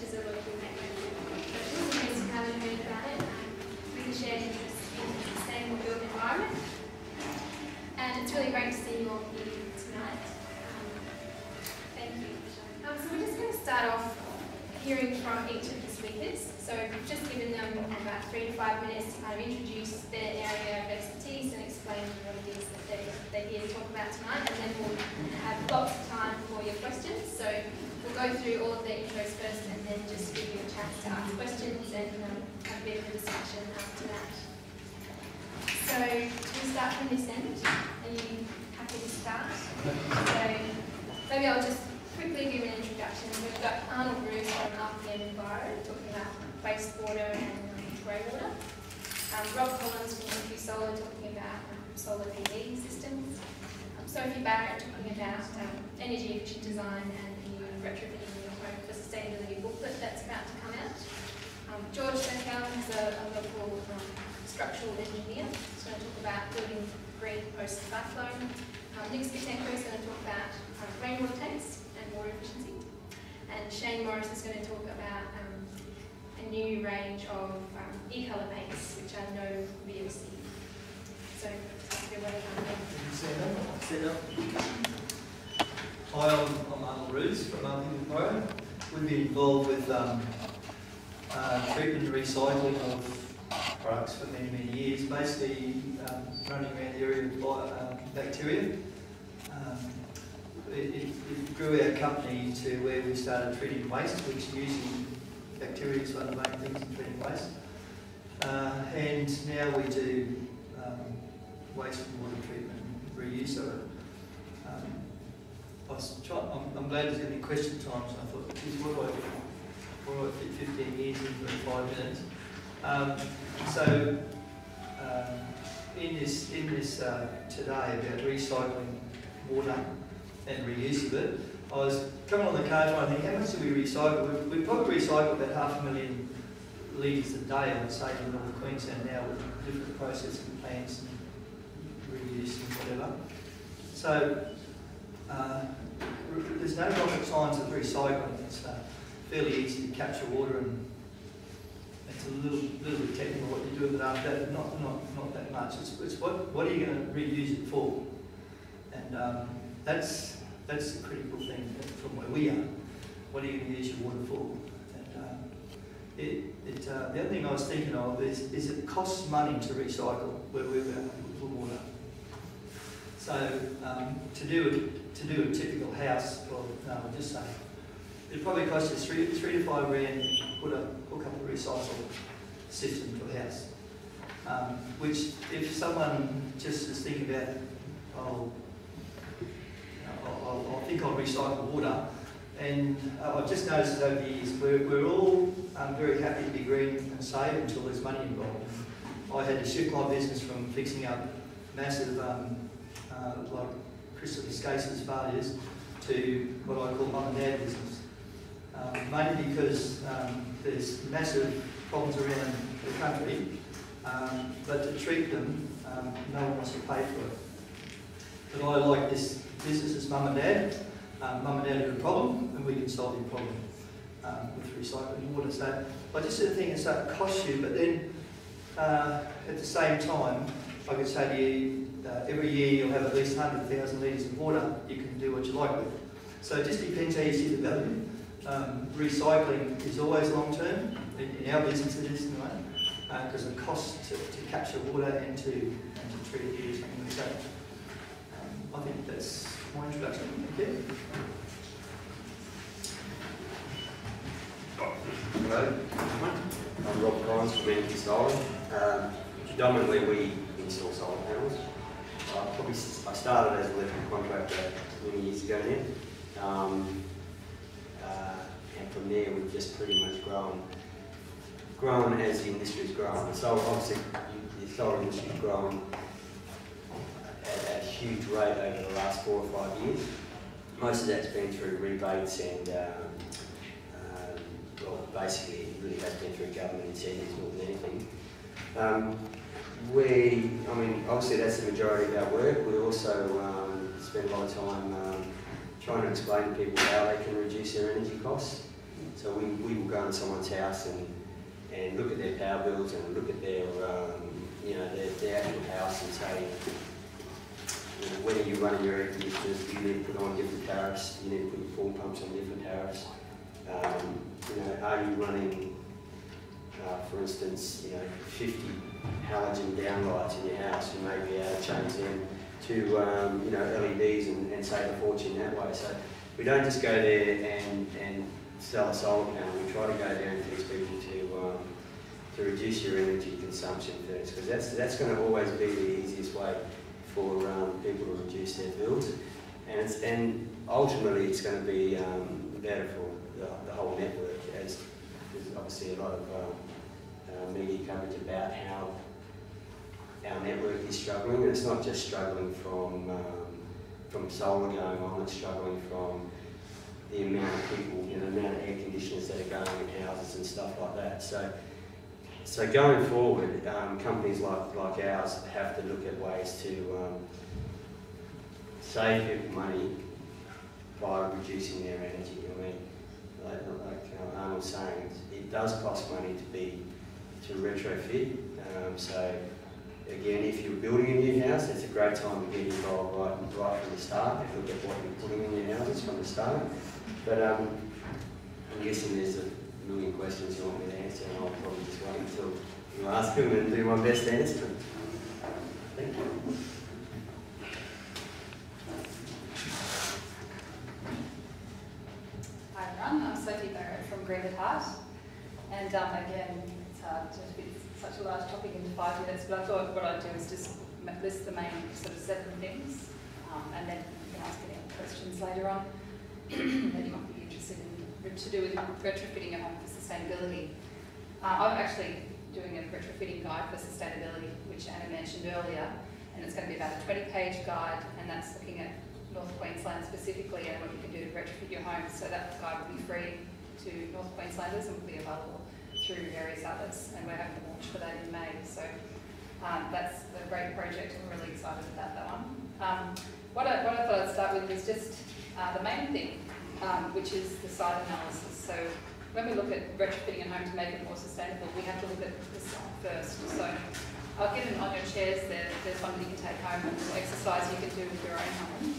which is a local network of churches, in case you haven't heard about it. Really shared interest in a sustainable built environment. And it's really great to see you all here tonight. Thank you. So we're just going to start off hearing from each of the speakers. So we've just given them about 3 to 5 minutes to kind of introduce their area of expertise and explain what it is that they're here to talk about tonight, and then we'll have lots of time for your questions. So we'll go through all of their intros first and then just give you a chance to ask questions and have a bit of a discussion after that. So we'll start from this end. Are you happy to start? So maybe I'll just quickly give an introduction. We've got Arnold Roos from RPM and Barrett talking about wastewater and grey water. Rob Collins from EColour talking about solar PV systems. Sophie Barrett talking about energy efficient design and the new Retrofitting your home for sustainability booklet that's about to come out. George Thirkell is a local structural engineer. He's going to talk about building green post-cyclone. Nick Spitenko is going to talk about rainwater tanks and water efficiency. And Shane Morris is going to talk about a new range of EColour paints, which are no VOC. So, Hi, I'm Arnold Roos from McGuire. We've been involved with treatment and recycling of products for many, many years, basically running around the area of bacteria. It grew our company to where we started treating waste, which usually bacteria is one of the main things in treating waste. And now we do waste and water treatment and reuse of it. I'm glad there's going to be question time, so I thought, geez, what do I fit 15 years into 5 minutes? In this today about recycling water and reuse of it, I was coming on the car trying to think, how much do we recycle? We probably recycle about 500,000 litres a day, I would say, in North Queensland now with different processing plants and reuse and whatever. So there's no rocket science with recycling. It's fairly easy to capture water, and it's a little bit technical what you do with it after that, but not that much. It's what are you going to reuse it for? And that's the critical thing from where we are. What are you going to use your water for? And the other thing I was thinking of is it costs money to recycle where we're with water. So to do a typical house, well, no, I'll just say it probably costs us three to 5 grand to hook up a recycle system to a house. Which, if someone just is thinking about, I think I'll recycle water, and I've just noticed that over the years we're all very happy to be green and safe until there's money involved. I had to shift my business from fixing up massive, like Crystal Escase's failures, to what I call mum and dad business. Mainly because there's massive problems around the country, but to treat them, no one wants to pay for it. But I like this business as mum and dad. Mum and dad have a problem, and we can solve your problem with recycling water. So I just sort of think it costs you, but then at the same time, I could say to you, every year you'll have at least 100,000 litres of water you can do what you like with. So it just depends how you see the value. Recycling is always long term, in our business it is anyway, because it costs to capture water and to treat it using it. So I think that's my introduction. Thank you. Hello, I'm Rob Collins from EColour. Predominantly we install solar panels. I started as an electrical contractor many years ago now. And from there we've just pretty much grown as the industry's grown. So obviously the solar industry's grown at a huge rate over the last 4 or 5 years. Most of that's been through rebates and well, basically it really has been through government incentives more than anything. Obviously that's the majority of our work. We also spend a lot of time trying to explain to people how they can reduce their energy costs. So we will go into someone's house and look at their power bills and look at their, their actual house and say, when are you running your air conditioners? Do you need to put on different tariffs? Do you need to put your pool pumps on different tariffs? Are you running, for instance, 50 halogen downlights in your house? You may be able to change them to LEDs and save a fortune that way. So we don't just go there and sell a solar panel. We try to go there and teach people to reduce your energy consumption first, because that's going to always be the easiest way for people to reduce their bills, and ultimately it's going to be better for the whole network, as there's obviously a lot of media coverage about how our network is struggling, and it's not just struggling from solar going on, it's struggling from the amount of people, the amount of air conditioners that are going in houses and stuff like that. So going forward, companies like ours have to look at ways to save people money by reducing their energy. I mean, like Arnold was saying, it does cost money to retrofit. So again, if you're building a new house, it's a great time to get involved right from the start and look at what you're putting in your houses from the start. But I'm guessing there's a million questions you want me to answer, and I'll probably just wait until you ask them and do my best to answer them. Thank you. Hi everyone, I'm Sophie Barrett from Greenwood Heart, and again, it's hard to fit such a large topic into 5 minutes, but I thought what I'd do is just list the main sort of 7 things, and then you can ask any questions later on that you might be interested in to do with retrofitting a home for sustainability. I'm actually doing a retrofitting guide for sustainability, which Anna mentioned earlier, and it's going to be about a 20-page guide, and that's looking at North Queensland specifically and what you can do to retrofit your home. So that guide will be free to North Queenslanders and will be available through various outlets, and we're having a launch for that in May. So that's a great project. I'm really excited about that one. What I thought I'd start with is just the main thing, which is the site analysis. So when we look at retrofitting a home to make it more sustainable, we have to look at the site first. So I've given on your chairs there's one that you can take home, and an exercise you can do with your own home.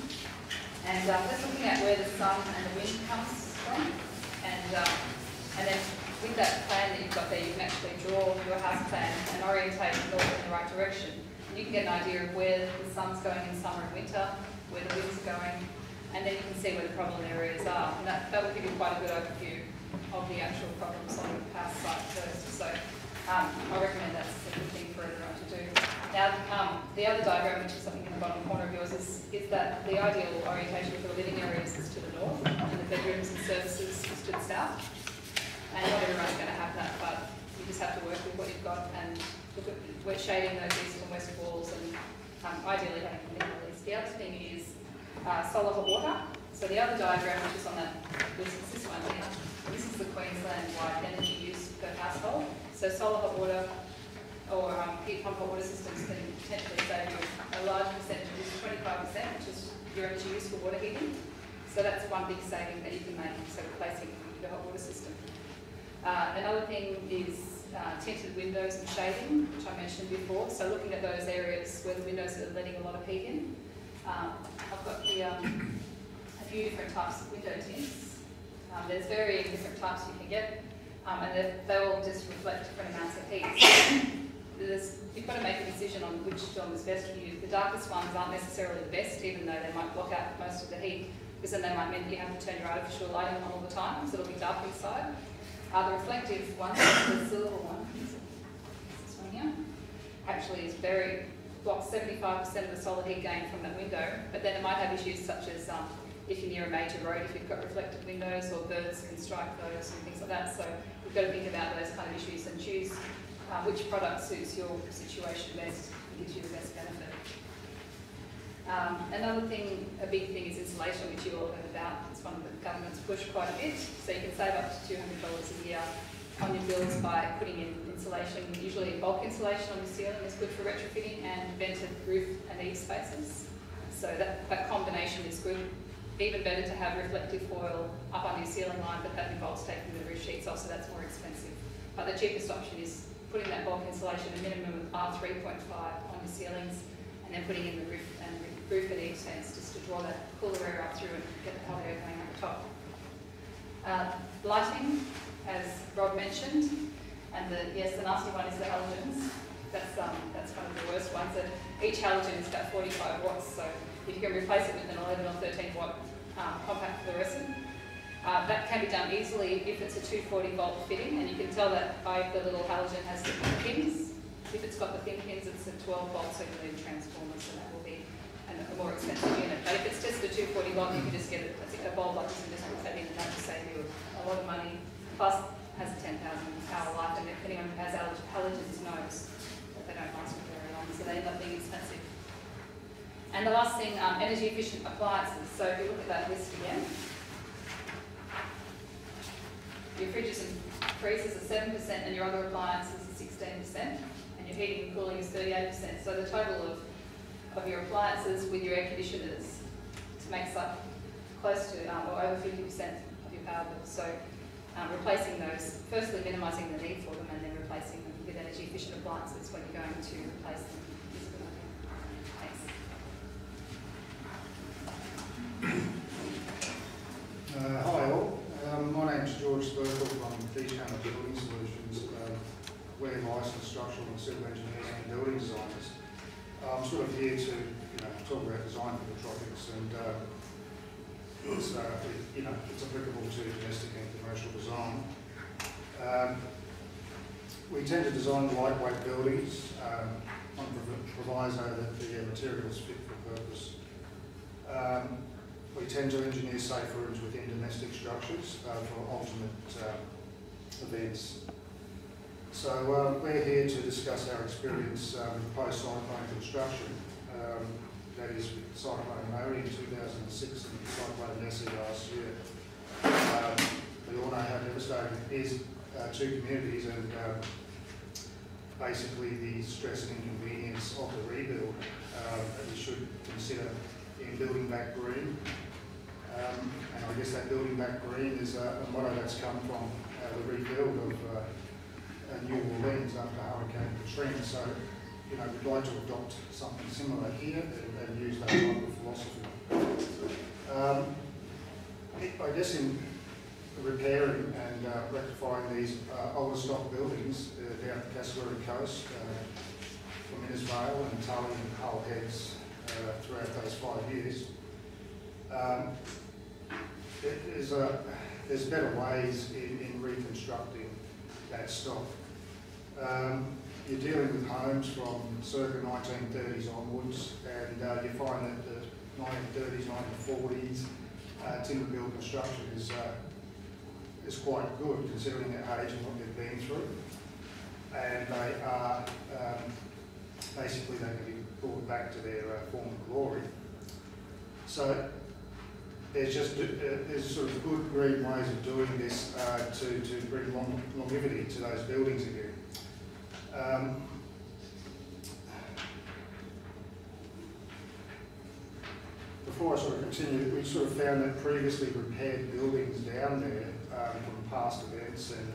And just looking at where the sun and the wind comes from, and then with that plan that you've got there, you can actually draw your house plan and orientate north in the right direction. And you can get an idea of where the sun's going in summer and winter, where the winds are going, and then you can see where the problem areas are. And that will give you quite a good overview of the actual problems on the house site first. So I recommend that's a good thing for everyone to do. Now, the other diagram, which is something in the bottom corner of yours, is that the ideal orientation for the living areas is to the north, and the bedrooms and services is to the south. And not everyone's going to have that, but you just have to work with what you've got and look at where shading those east and west walls, and ideally having minimal leaks. The other thing is solar hot water. So the other diagram, which is on that, this is this one here. This is the Queensland-wide energy use per household. So solar hot water or heat pump hot water systems can potentially save you a large percentage, of this 25%, which is your energy use for water heating. So that's one big saving that you can make, so replacing your hot water system. Another thing is tinted windows and shading, which I mentioned before. So looking at those areas where the windows are letting a lot of heat in. I've got here a few different types of window tints. There's varying different types you can get, and they all just reflect different amounts of heat. So you've got to make a decision on which film is best for you. The darkest ones aren't necessarily the best, even though they might block out most of the heat, because then they might mean that you have to turn your artificial lighting on all the time, because it'll be dark inside. The reflective one, the silver one, this one here, actually is blocks 75% of the solar heat gain from that window, but then it might have issues such as if you're near a major road, if you've got reflective windows, or birds can strike those and things like that. So we've got to think about those kind of issues and choose which product suits your situation best and gives you the best benefit. Another thing, a big thing, is insulation, which you all heard about. It's one that the government's pushed quite a bit. So you can save up to $200 a year on your bills by putting in insulation. Usually bulk insulation on your ceiling is good for retrofitting, and vented roof and eave spaces. So that combination is good. even better to have reflective foil up on your ceiling line, but that involves taking the roof sheets off, so that's more expensive. But the cheapest option is putting that bulk insulation, a minimum of R3.5 on your ceilings, and then putting in the roof and roof at each ends just to draw that cooler air up through and get the hot air going up the top. Lighting, as Rob mentioned, and the nasty one is the halogens. That's one of the worst ones. And each halogen is about 45 watts, so if you can replace it with an 11 or 13 watt compact fluorescent, that can be done easily if it's a 240 volt fitting, and you can tell that by the little halogen has the thin pins. If it's got the thin pins, it's a 12 volt circulating transformer, so that will be a more expensive unit. But if it's just a 240 volt, you can just get a bulb like this and just put that in, and that will save you a lot of money. Plus, it has a 10,000 hour life, and if anyone who has halogens knows that they don't last for very long, so they end up being expensive. And the last thing, energy efficient appliances. So if you look at that list again, your fridges and freezers are 7%, and your other appliances are 16%, and your heating and cooling is 38%. So the total of your appliances with your air conditioners makes up close to or over 50% of your power bill. So replacing those, firstly minimising the need for them, and then replacing them with energy efficient appliances when you're going to replace them is a good idea. Thanks. Hi all, my name's George Thirkell from Beachcomber Building Solutions. We're licensed structural and civil engineers and building designers. I'm sort of here to talk about design for the tropics, and it's applicable to domestic and commercial design. We tend to design lightweight buildings on proviso that the materials fit for purpose. We tend to engineer safe rooms within domestic structures for ultimate events. So we're here to discuss our experience with post-cyclone construction. That is with Cyclone Mary in 2006 and Cyclone Nessie last year. We all know how devastating it is to communities, and basically the stress and inconvenience of the rebuild that we should consider in building back green. And I guess that building back green is a motto that's come from the rebuild of New Orleans after Hurricane Katrina. So, we'd like to adopt something similar here and use that type of philosophy. I guess in repairing and rectifying these older stock buildings down the Cascarooty coast, from Innisfail and Tully and Hull Heads throughout those 5 years, there's better ways in reconstructing that stock. You're dealing with homes from circa 1930s onwards, and you find that the 1930s, 1940s timber built construction is quite good considering their age and what they've been through, and they are basically they can be brought back to their former glory. So there's sort of good green ways of doing this to bring longevity to those buildings again. Before I sort of continue, we sort of found that previously repaired buildings down there from past events and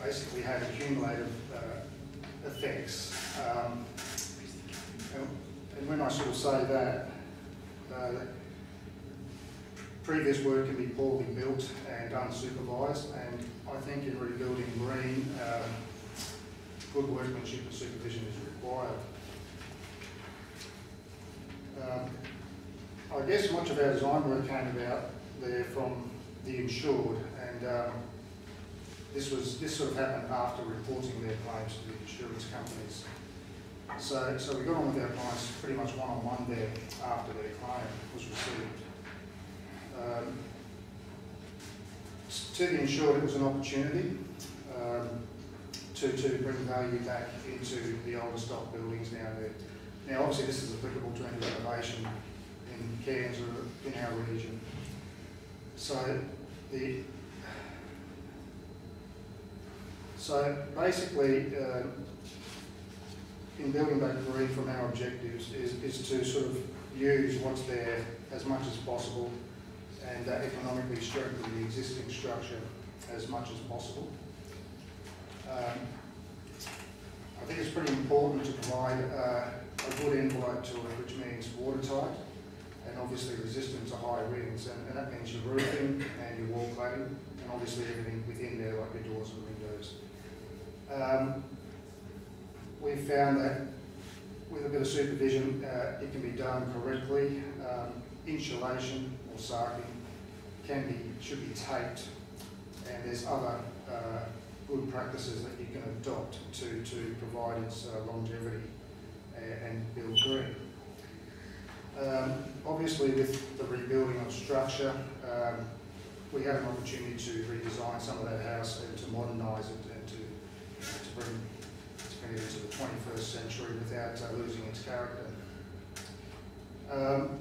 basically had accumulative effects. And when I sort of say that, previous work can be poorly built and unsupervised, and I think in rebuilding green, good workmanship and supervision is required. I guess much of our design work came about there from the insured, and this sort of happened after reporting their claims to the insurance companies. So we got on with our clients pretty much one-on-one there after their claim was received. To the insured, it was an opportunity to bring value back into the older stock buildings down there. Now, obviously, this is applicable to any renovation in Cairns or in our region. So basically, in building back green from our objectives is to sort of use what's there as much as possible and economically strengthen the existing structure as much as possible. I think it's pretty important to provide a good envelope to it, which means watertight and obviously resistant to high winds, and that means your roofing and your wall cladding, and obviously everything within there like your doors and windows. We've found that with a bit of supervision it can be done correctly. Insulation or sarking should be taped, and there's other good practices that you can adopt to provide its longevity and build green. Obviously with the rebuilding of structure, we had an opportunity to redesign some of that house and to modernise it and to bring it into the 21st century without losing its character.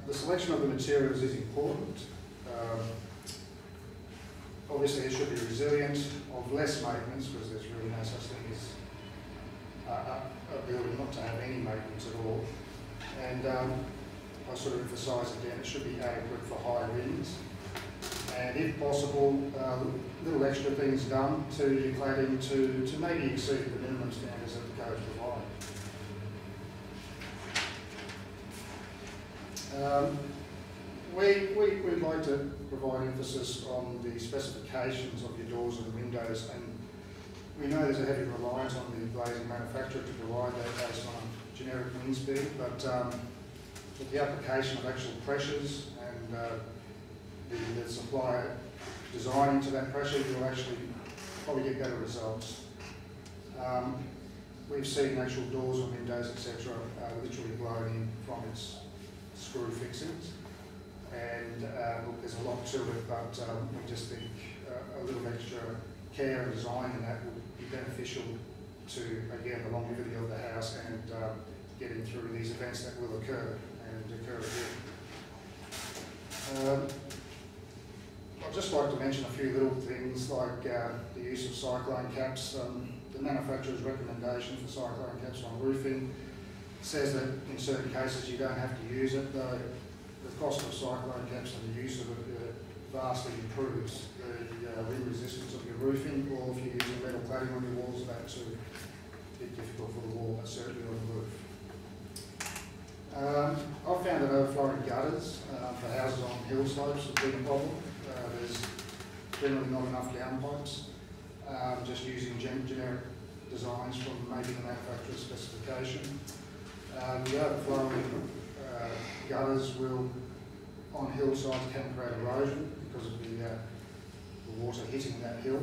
The selection of the materials is important. Obviously it should be resilient, of less maintenance, because there's really no such thing as a building not to have any maintenance at all. And I sort of emphasise again, it should be adequate for high winds. And if possible, little extra things done to your cladding to maybe exceed the minimum standards that the codes provide. We'd like to provide emphasis on the specifications of your doors and windows, and we know there's a heavy reliance on the glazing manufacturer to provide that based on generic wind speed, but with the application of actual pressures and the supplier designing to that pressure, you'll actually probably get better results. We've seen actual doors and windows, etc., literally blown in from its screw fixings. And look, there's a lot to it, but we just think a little extra care and design in that would be beneficial to, again, the longevity of the house and getting through these events that will occur and occur again. I'd just like to mention a few little things like the use of cyclone caps. The manufacturer's recommendation for cyclone caps on roofing says that in certain cases you don't have to use it, though the cost of cyclone caps and the use of it vastly improves the wind resistance of your roofing, or if you're using metal cladding on your walls, that's a bit difficult for the wall, but certainly on the roof. I've found that overflowing gutters for houses on hill slopes has been a problem. There's generally not enough downpipes. Just using generic designs from maybe the manufacturer's specification. The overflowing gutters will, on hillsides, can create erosion because of the water hitting that hill,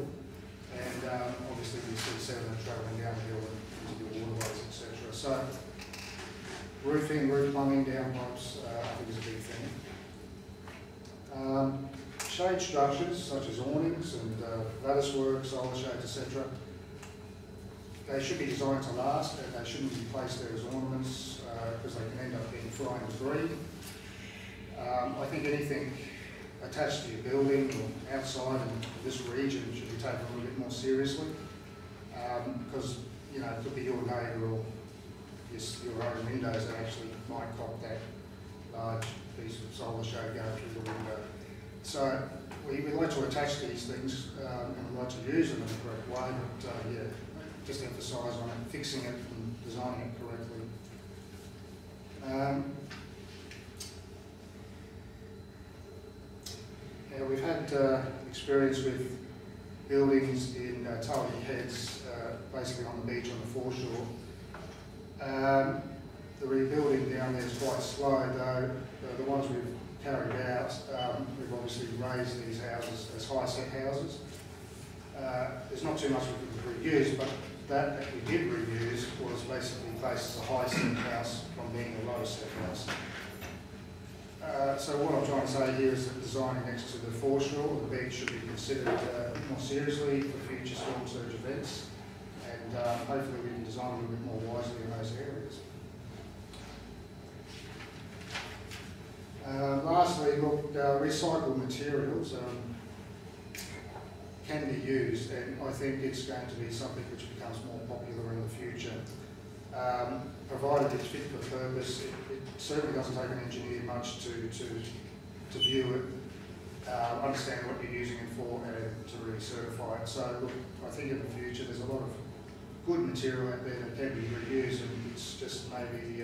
and obviously you see sediment travelling downhill and into your waterways, etc. So roofing, roof plumbing, downpipes, I think is a big thing. Shade structures such as awnings and lattice work, solar shades, etc. They should be designed to last, and they shouldn't be placed there as ornaments because they can end up being flying debris. I think anything attached to your building or outside in this region should be taken a little bit more seriously because you know, it could be your neighbour or your own windows that actually might cop that large piece of solar shade going through the window. So we like to attach these things and we like to use them in the correct way, but yeah, just emphasise on it, fixing it and designing it correctly. Yeah, we've had experience with buildings in Tully Heads, basically on the beach on the foreshore. The rebuilding down there is quite slow, though. The ones we've carried out, we've obviously raised these houses as high-set houses. There's not too much we could reuse, but that we did reuse was basically placed as a high-set house from being a low-set house. So what I'm trying to say here is that designing next to the foreshore, the beach should be considered more seriously for future storm surge events, and hopefully we can design a little bit more wisely in those areas. Lastly, look, recycled materials can be used, and I think it's going to be something which becomes more popular in the future. provided it's fit for purpose. It certainly doesn't take an engineer much to view it, understand what you're using it for, and to really certify it. So look, I think in the future there's a lot of good material out there that can be reused, and it's just maybe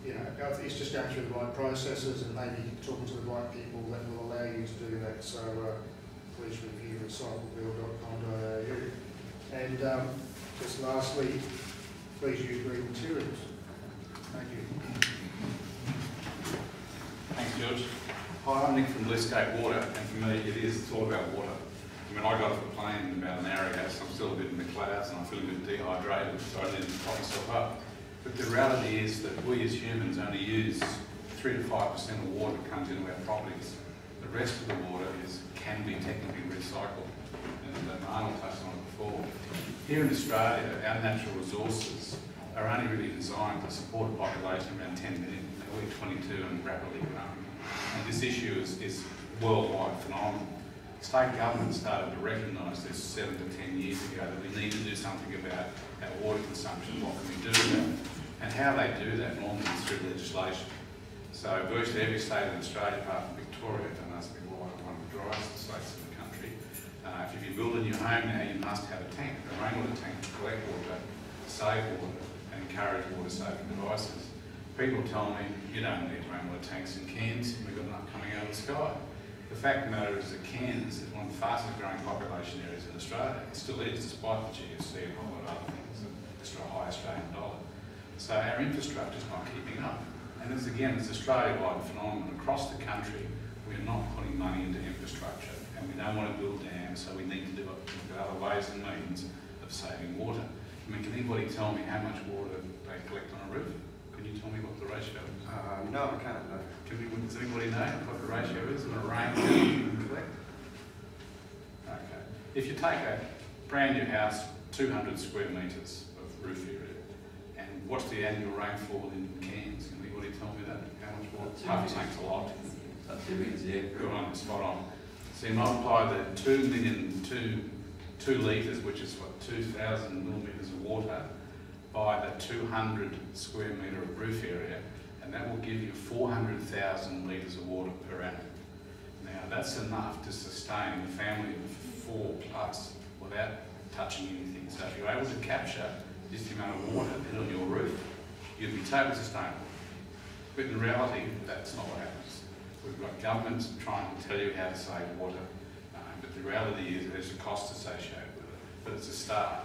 you know, it's just going through the right processes and maybe talking to the right people that will allow you to do that. So please review recyclebuild.com.au. And just lastly, please use green materials. Thank you. Thanks, George. Hi, I'm Nick from Bluescape Water, and for me it's all about water. I mean, I got off the plane about an hour ago, so I'm still a bit in the clouds and I'm feeling a bit dehydrated, so I need to top myself up. But the reality is that we as humans only use 3 to 5% of water that comes into our properties. The rest of the water can be technically recycled, and Arnold touched on it before. Here in Australia, our natural resources are only really designed to support a population of around 10 million. We're 22 and rapidly growing. And this issue is worldwide phenomenon. State governments started to recognise this 7 to 10 years ago that we need to do something about our water consumption. What can we do about it? And how they do that normally is through legislation. So virtually every state in Australia, apart from Victoria, don't ask me why, one of the driest states in the country. If you build a new home now, you must have a tank, a rainwater tank to collect water, save water, and encourage water-saving devices. People tell me, you don't need rainwater tanks and cans, we've got enough coming out of the sky. The fact of the matter is that Cairns is one of the fastest growing population areas in Australia. It still is, despite the GFC and a whole lot of other things, and the high Australian dollar. So our infrastructure is not keeping up. And it's again, it's Australia-wide phenomenon. Across the country, we are not putting money into infrastructure, and we don't want to build dams, so we need to do it with other ways and means of saving water. I mean, can anybody tell me how much water they collect on a roof? Can you tell me what the ratio is? No, I can't. No. Does anybody know what the ratio is on a range that you can collect? Okay. If you take a brand new house, 200 square metres of roof area, and what's the annual rainfall in Cairns? Can anybody tell me that? How much water? Half tank's a lot. That's 2 minutes, yeah. Good on, spot on. So you multiply the 2 litres, which is what, 2,000 millimetres of water, by the 200 square metre of roof area, and that will give you 400,000 litres of water per annum. Now that's enough to sustain a family of 4 plus without touching anything. So if you're able to capture this amount of water on your roof, you'd be totally sustainable. But in reality, that's not what happens. We've got governments trying to tell you how to save water, but the reality is there's a cost associated with it. But it's a start.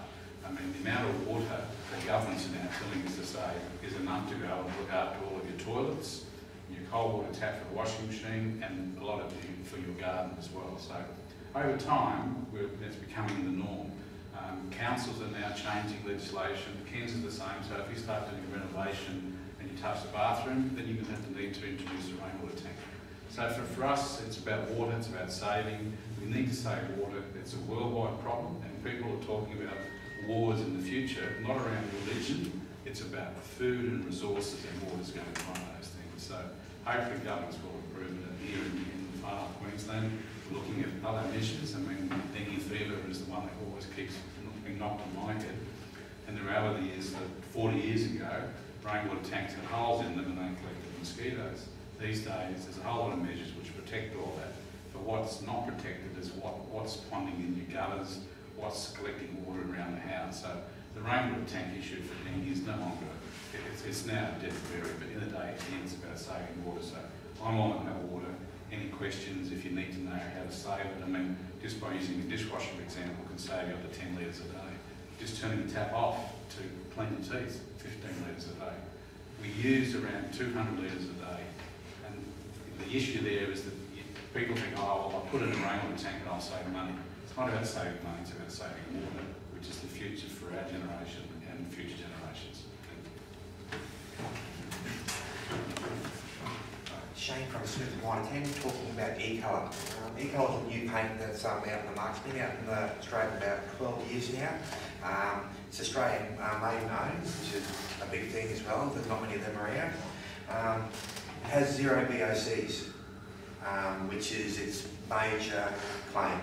I mean, the amount of water the government's now telling us to save is enough to go and look after all of your toilets, your cold water tap for the washing machine, and a lot of you for your garden as well. So over time, it's becoming the norm. Councils are now changing legislation. Cairns is the same. So if you start doing a renovation and you touch the bathroom, then you're going to have to need to introduce a rainwater tank. So for us, it's about water, it's about saving. We need to save water. It's a worldwide problem, and people are talking about wars in the future, not around religion, it's about food and resources, and water's going to be one of those things. So hopefully governments will approve it. Here in far north Queensland, we're looking at other measures. I mean, dengue fever is the one that always keeps being knocked on my head. And the reality is that 40 years ago, rainwater tanks had holes in them and they collected mosquitoes. These days, there's a whole lot of measures which protect all that. But what's not protected is what's ponding in your gutters, what's collecting water around the house. So the rainwater tank issue for dengue is no longer, it's now a different area, but in the day it's about saving water. So I'm all about water. Any questions, if you need to know how to save it, I mean, just by using a dishwasher, for example, can save you up to 10 litres a day. Just turning the tap off to clean your teeth, 15 litres a day. We use around 200 litres a day. And the issue there is that people think, oh, well, I'll put it in a rainwater tank and I'll save money. It's not about saving money, it's about saving water, which is the future for our generation and future generations. Shane from Smith Wine 10 talking about EColour. EColour is a new paint that's out in the market. It's been out in Australia about 12 years now. It's Australian made and owned, which is a big thing as well. There's not many of them around. It has 0 VOCs, which is its major claim.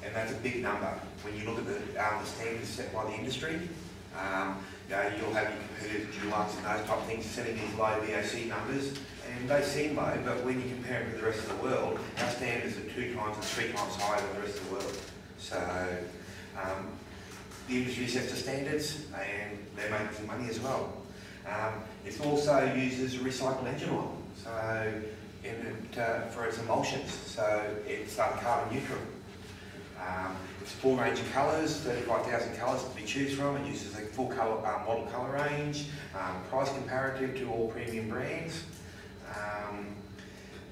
and that's a big number. When you look at the standards set by the industry, you know, you'll have your competitors, Dulux and those type of things setting these low VOC numbers, and they seem low, but when you compare them with the rest of the world, our standards are 2 times and 3 times higher than the rest of the world. So the industry sets the standards, and they're making some money as well. It also uses recycled engine oil, so for its emulsions, so it's carbon neutral. It's a full range of colours, 35,000 colours to choose from. It uses a full colour, model colour range, price comparative to all premium brands.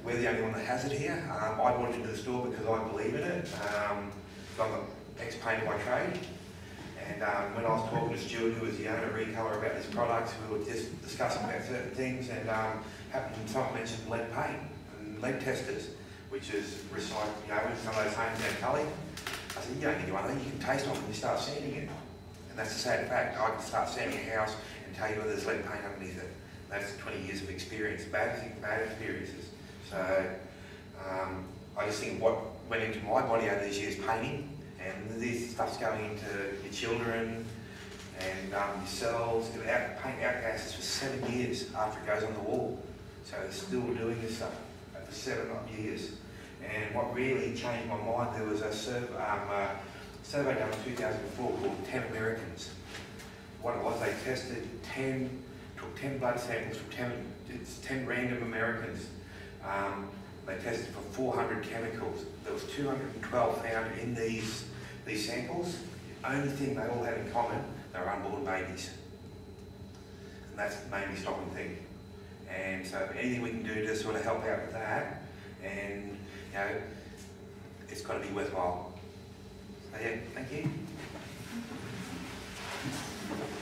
We're the only one that has it here. I brought it into the store because I believe in it. I'm an ex-painter by trade. And when I was talking to Stuart, who was the owner of EColour, about this product, we were just discussing about certain things, and someone mentioned lead paint and lead testers, which is recycled, you know, with some of those homes down Cully. I said, you don't need one of those, you can taste it when you start sanding it. And that's the sad fact. I can start sanding a house and tell you whether there's lead paint underneath it. That's 20 years of experience, bad experiences. So I just think what went into my body over these years, painting, and this stuff's going into your children and yourselves. Paint outgases for 7 years after it goes on the wall. So they're still doing this stuff for 7 years. And what really changed my mind, there was a survey done in 2004 called 10 Americans. What it was, they took 10 blood samples from 10 random Americans. They tested for 400 chemicals. There was 212 found in these samples. The only thing they all had in common, they were unborn babies. And that's made me stop and think. And so anything we can do to sort of help out with that, and you know, it's got to be worthwhile. So yeah, thank you.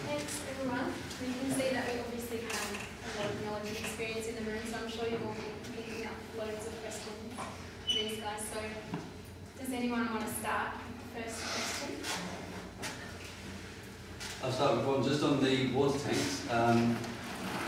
Thanks everyone. You can see that we obviously have a lot of knowledge and experience in the room, so I'm sure you will be picking up loads of questions from these guys. So does anyone want to start the first question? I'll start with one just on the water tanks.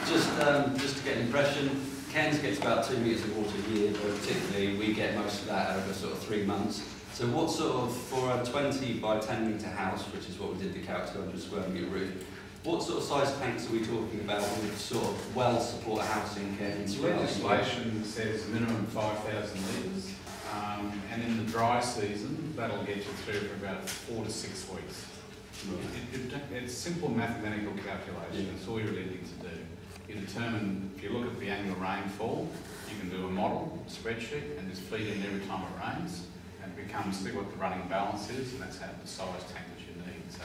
Just to get an impression, Cairns gets about 2 metres of water a year, but particularly we get most of that over sort of 3 months. So what sort of, for a 20 by 10 metre house, which is what we did the Cal 200 square metre roof, what sort of size tanks are we talking about that would sort of well support a house in Cairns? Legislation says minimum 5,000 litres, and in the dry season, that'll get you through for about 4 to 6 weeks. Right. It's simple mathematical calculation. Yeah. That's all you really need to do. You determine, if you look at the annual rainfall, you can do a model, spreadsheet, and just feed in every time it rains, and it becomes, see what the running balance is, and that's how the size tank that you need. So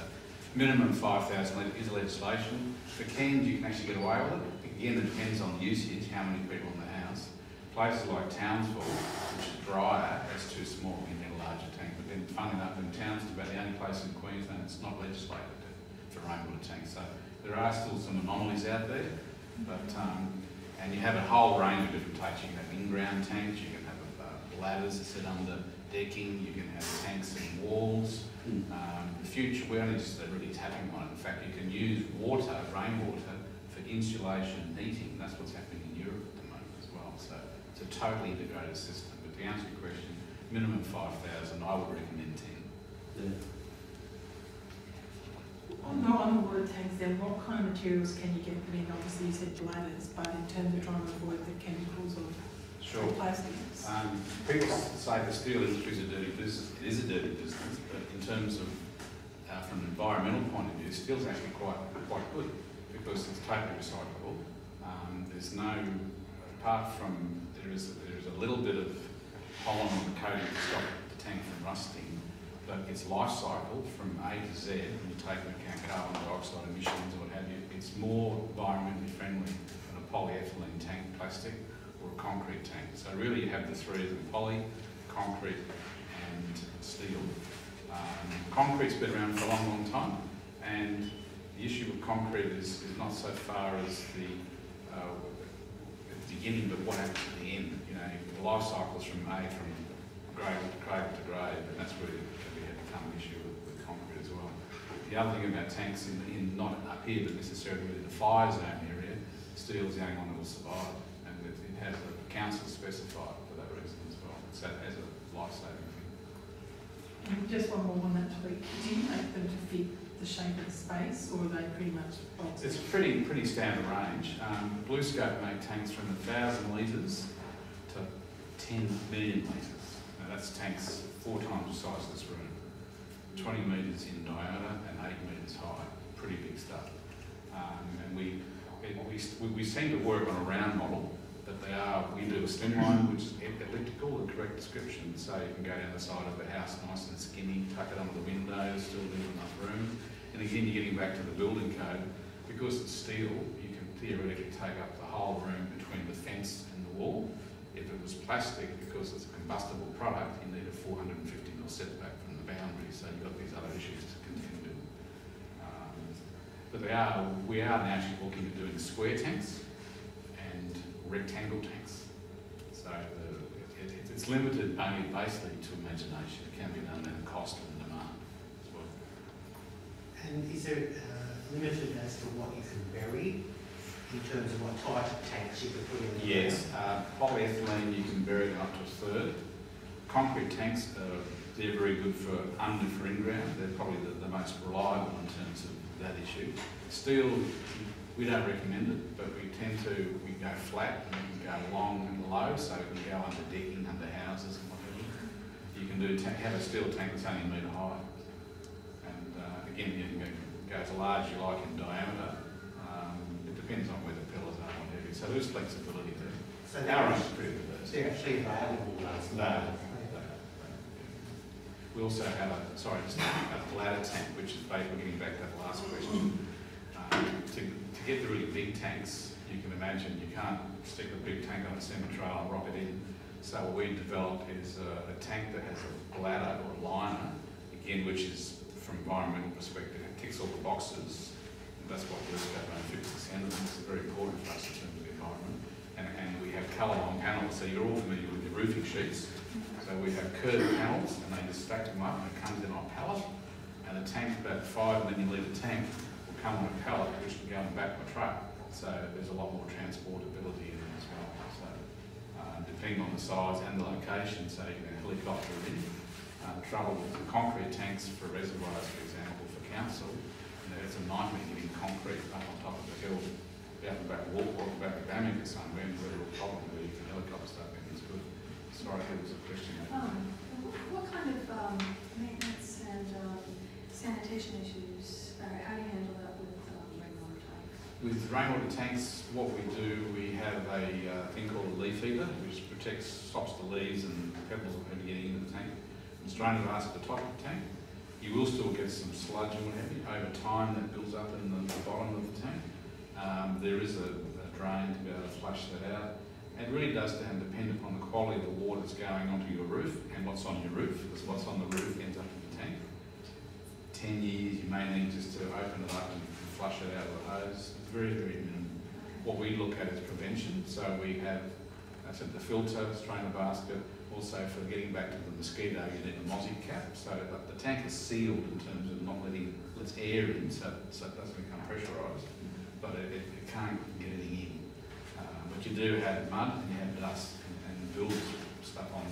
minimum 5,000 litres is legislation. For cans, you can actually get away with it. Again, it depends on the usage, how many people in the house. Places like Townsville, which is drier, it's too small, you need a larger tank. But then, funny enough, in Townsville, about the only place in Queensland it's not legislated for rainwater tanks. So there are still some anomalies out there. But and you have a whole range of different tanks. You can have in-ground tanks, you can have ladders that sit under decking, you can have tanks in walls. The future, we're only just really tapping on it. In fact, you can use water, rainwater, for insulation and heating. That's what's happening in Europe at the moment as well. So it's a totally integrated system. But to answer your question, minimum 5,000, I would recommend 10. Yeah. On the water tanks then, what kind of materials can you get them in? Obviously you said bladders, but in terms of trying to avoid the chemicals of plastics? People say the steel industry is a dirty business. It is a dirty business, but in terms of, from an environmental point of view, steel's actually quite good because it's totally recyclable. There's no, apart from, there is a little bit of polymer on the coating to stop the tank from rusting, but its life cycle from A to Z, when you take into account carbon dioxide emissions or what have you, it's more environmentally friendly than a polyethylene tank plastic or a concrete tank. So really you have the three of them, poly, concrete and steel. Concrete's been around for a long, long time, and the issue with concrete is not so far as the beginning, but what happens at the end. You know, the life cycles from cradle to grave, and that's really become an issue with concrete as well. The other thing about tanks in not up here, but necessarily really the fire zone area, steel is the only one that will survive, and it has a council specified for that reason as well. So as a life-saving thing. And just one more on that tweak. Do you make them to fit the shape of the space, or are they pretty much boxed? It's pretty standard range. Blue Scope make tanks from 1,000 litres to 10 million litres. Now that's tanks 4 times the size of this room. 20 metres in diameter and 8 metres high. Pretty big stuff. And we seem to work on a round model, but we do a slimline, which is elliptical, the correct description, so you can go down the side of the house nice and skinny, tuck it under the windows, still leave enough room. And again, you're getting back to the building code. Because it's steel, you can theoretically take up the whole room between the fence and the wall. If it was plastic, because it's a combustible product, you need a 450 mil setback from the boundary, so you've got these other issues to contend with. But we are now actually looking at doing square tanks and rectangle tanks. So it's limited only basically to imagination. It can be done at cost and demand as well. And is there limited as to what you can bury in terms of what type of tanks you can put in? Yes, polyethylene you can bury them up to a third. Concrete tanks, they're very good for in-ground. They're probably the most reliable in terms of that issue. Steel, we don't recommend it, but we go flat and we can go long and low, so we can go under decking, under houses and whatever. You can have a steel tank that's only a metre high. And again, you can go as large as you like in diameter. It depends on where the pillars are and what have you. So there's flexibility there. So our own's pretty good. They're actually available. No. We also have a ladder tank, which is basically getting back to that last question. To get the really big tanks, you can imagine you can't stick a big tank on a semi-trailer and rock it in. So what we've developed is a tank that has a bladder or a liner, again, which is, from environmental perspective, it ticks all the boxes. And that's what we're about 50% of them. It's very important for us in terms of the environment. And we have colour-on panels, so you're all familiar with the roofing sheets. So we have curved panels, and they just stack them up, and it comes in on a pallet. And the tank, about 5 million litre tank, will come on a pallet, which can go in the back of a truck. So there's a lot more transportability in it as well. So depending on the size and the location, so you can helicopter it in. The trouble with the concrete tanks for reservoirs, for example, for council, it's a nightmare getting concrete up on top of the hill, out the back wall, or the back of Bamiga somewhere, and a real problem where you can helicopter stuff in. It's good. Sorry, there was a question. What kind of maintenance and sanitation issues, how do you handle that with rainwater tanks? With rainwater tanks, what we do, we have a thing called a leaf eater, which stops the leaves and pebbles from getting into the tank. It's drainage at the top of the tank. You will still get some sludge and what have you. Over time, that builds up in the bottom of the tank. There is a drain to be able to flush that out. It really does depend upon the quality of the water that's going onto your roof and what's on your roof, because what's on the roof ends up in the tank. 10 years, you may need just to open it up and flush it out of the hose. It's very, very minimal. What we look at is prevention. So we have, the filter, strainer basket. Also for getting back to the mosquito, you need a mozzie cap. So the tank is sealed in terms of not letting air in, so it doesn't become pressurised, but it can't get anything in. But you do have mud and you have dust and build stuff on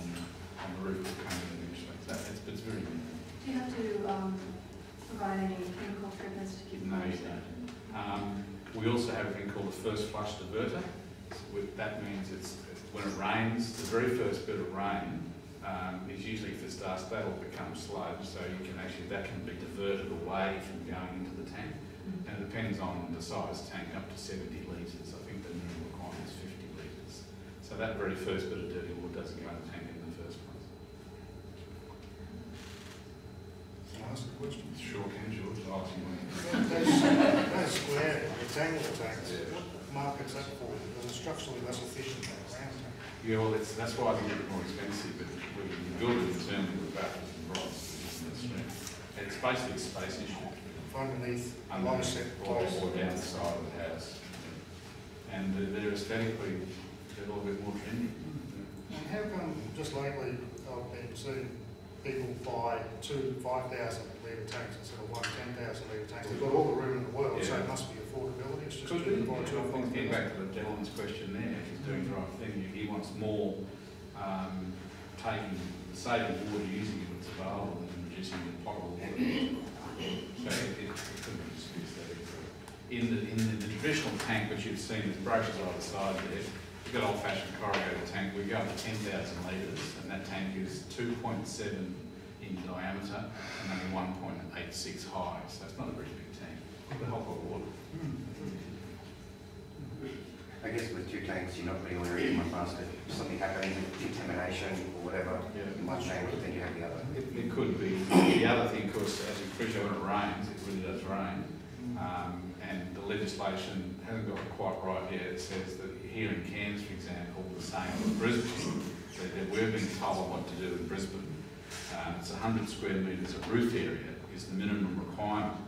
the roof that comes in eventually. So it's very minimal. Do you have to provide any chemical treatments to keep them No, you don't. We also have a thing called the first flush diverter. That means it's when it rains, the very first bit of rain is usually if it's dust, that'll become sludge, so that can be diverted away from going into the tank. And it depends on the size tank, up to 70 litres. I think the minimum requirement is 50 litres. So that very first bit of dirty water doesn't go in the tank in the first place. Can I ask a question? Sure can, George. Those square rectangular tanks, what market's that for? Because it's structurally less efficient than a round tank. Yeah, well, that's why they're a bit more expensive, but we build it internally with batteries and rods. It's basically a space issue. Underneath a long set place. Or down the side of the house. And they're aesthetically a little bit more trendy. And how come just lately I've been seeing people buy 2 5,000 litre tanks instead of 1 10,000 litre tanks? They've got all the room in the world, so it must be affordability. It's just Could buy 2 or 5,000. Getting back to the gentleman's question there, he's doing the right thing. He wants more saving water using it when it's available and reducing the potable water. So it couldn't be used that easily. In the traditional tank, which you've seen, there's brochures either side there. You've got old-fashioned corrugated tank. We go up to 10,000 litres, and that tank is 2.7 in diameter and only 1.86 high. So it's not a very big tank. It's a whole lot of water. I guess with two tanks, you're not putting all your eggs in one basket. If something happening, contamination or whatever, in one tank, then you have the other. It could be. The other thing, of course, as you appreciate, when it rains, it really does rain. And the legislation hasn't got it quite right yet. It says that here in Cairns, for example, the same as Brisbane, that we're being told what to do in Brisbane. It's 100 square metres of roof area is the minimum requirement.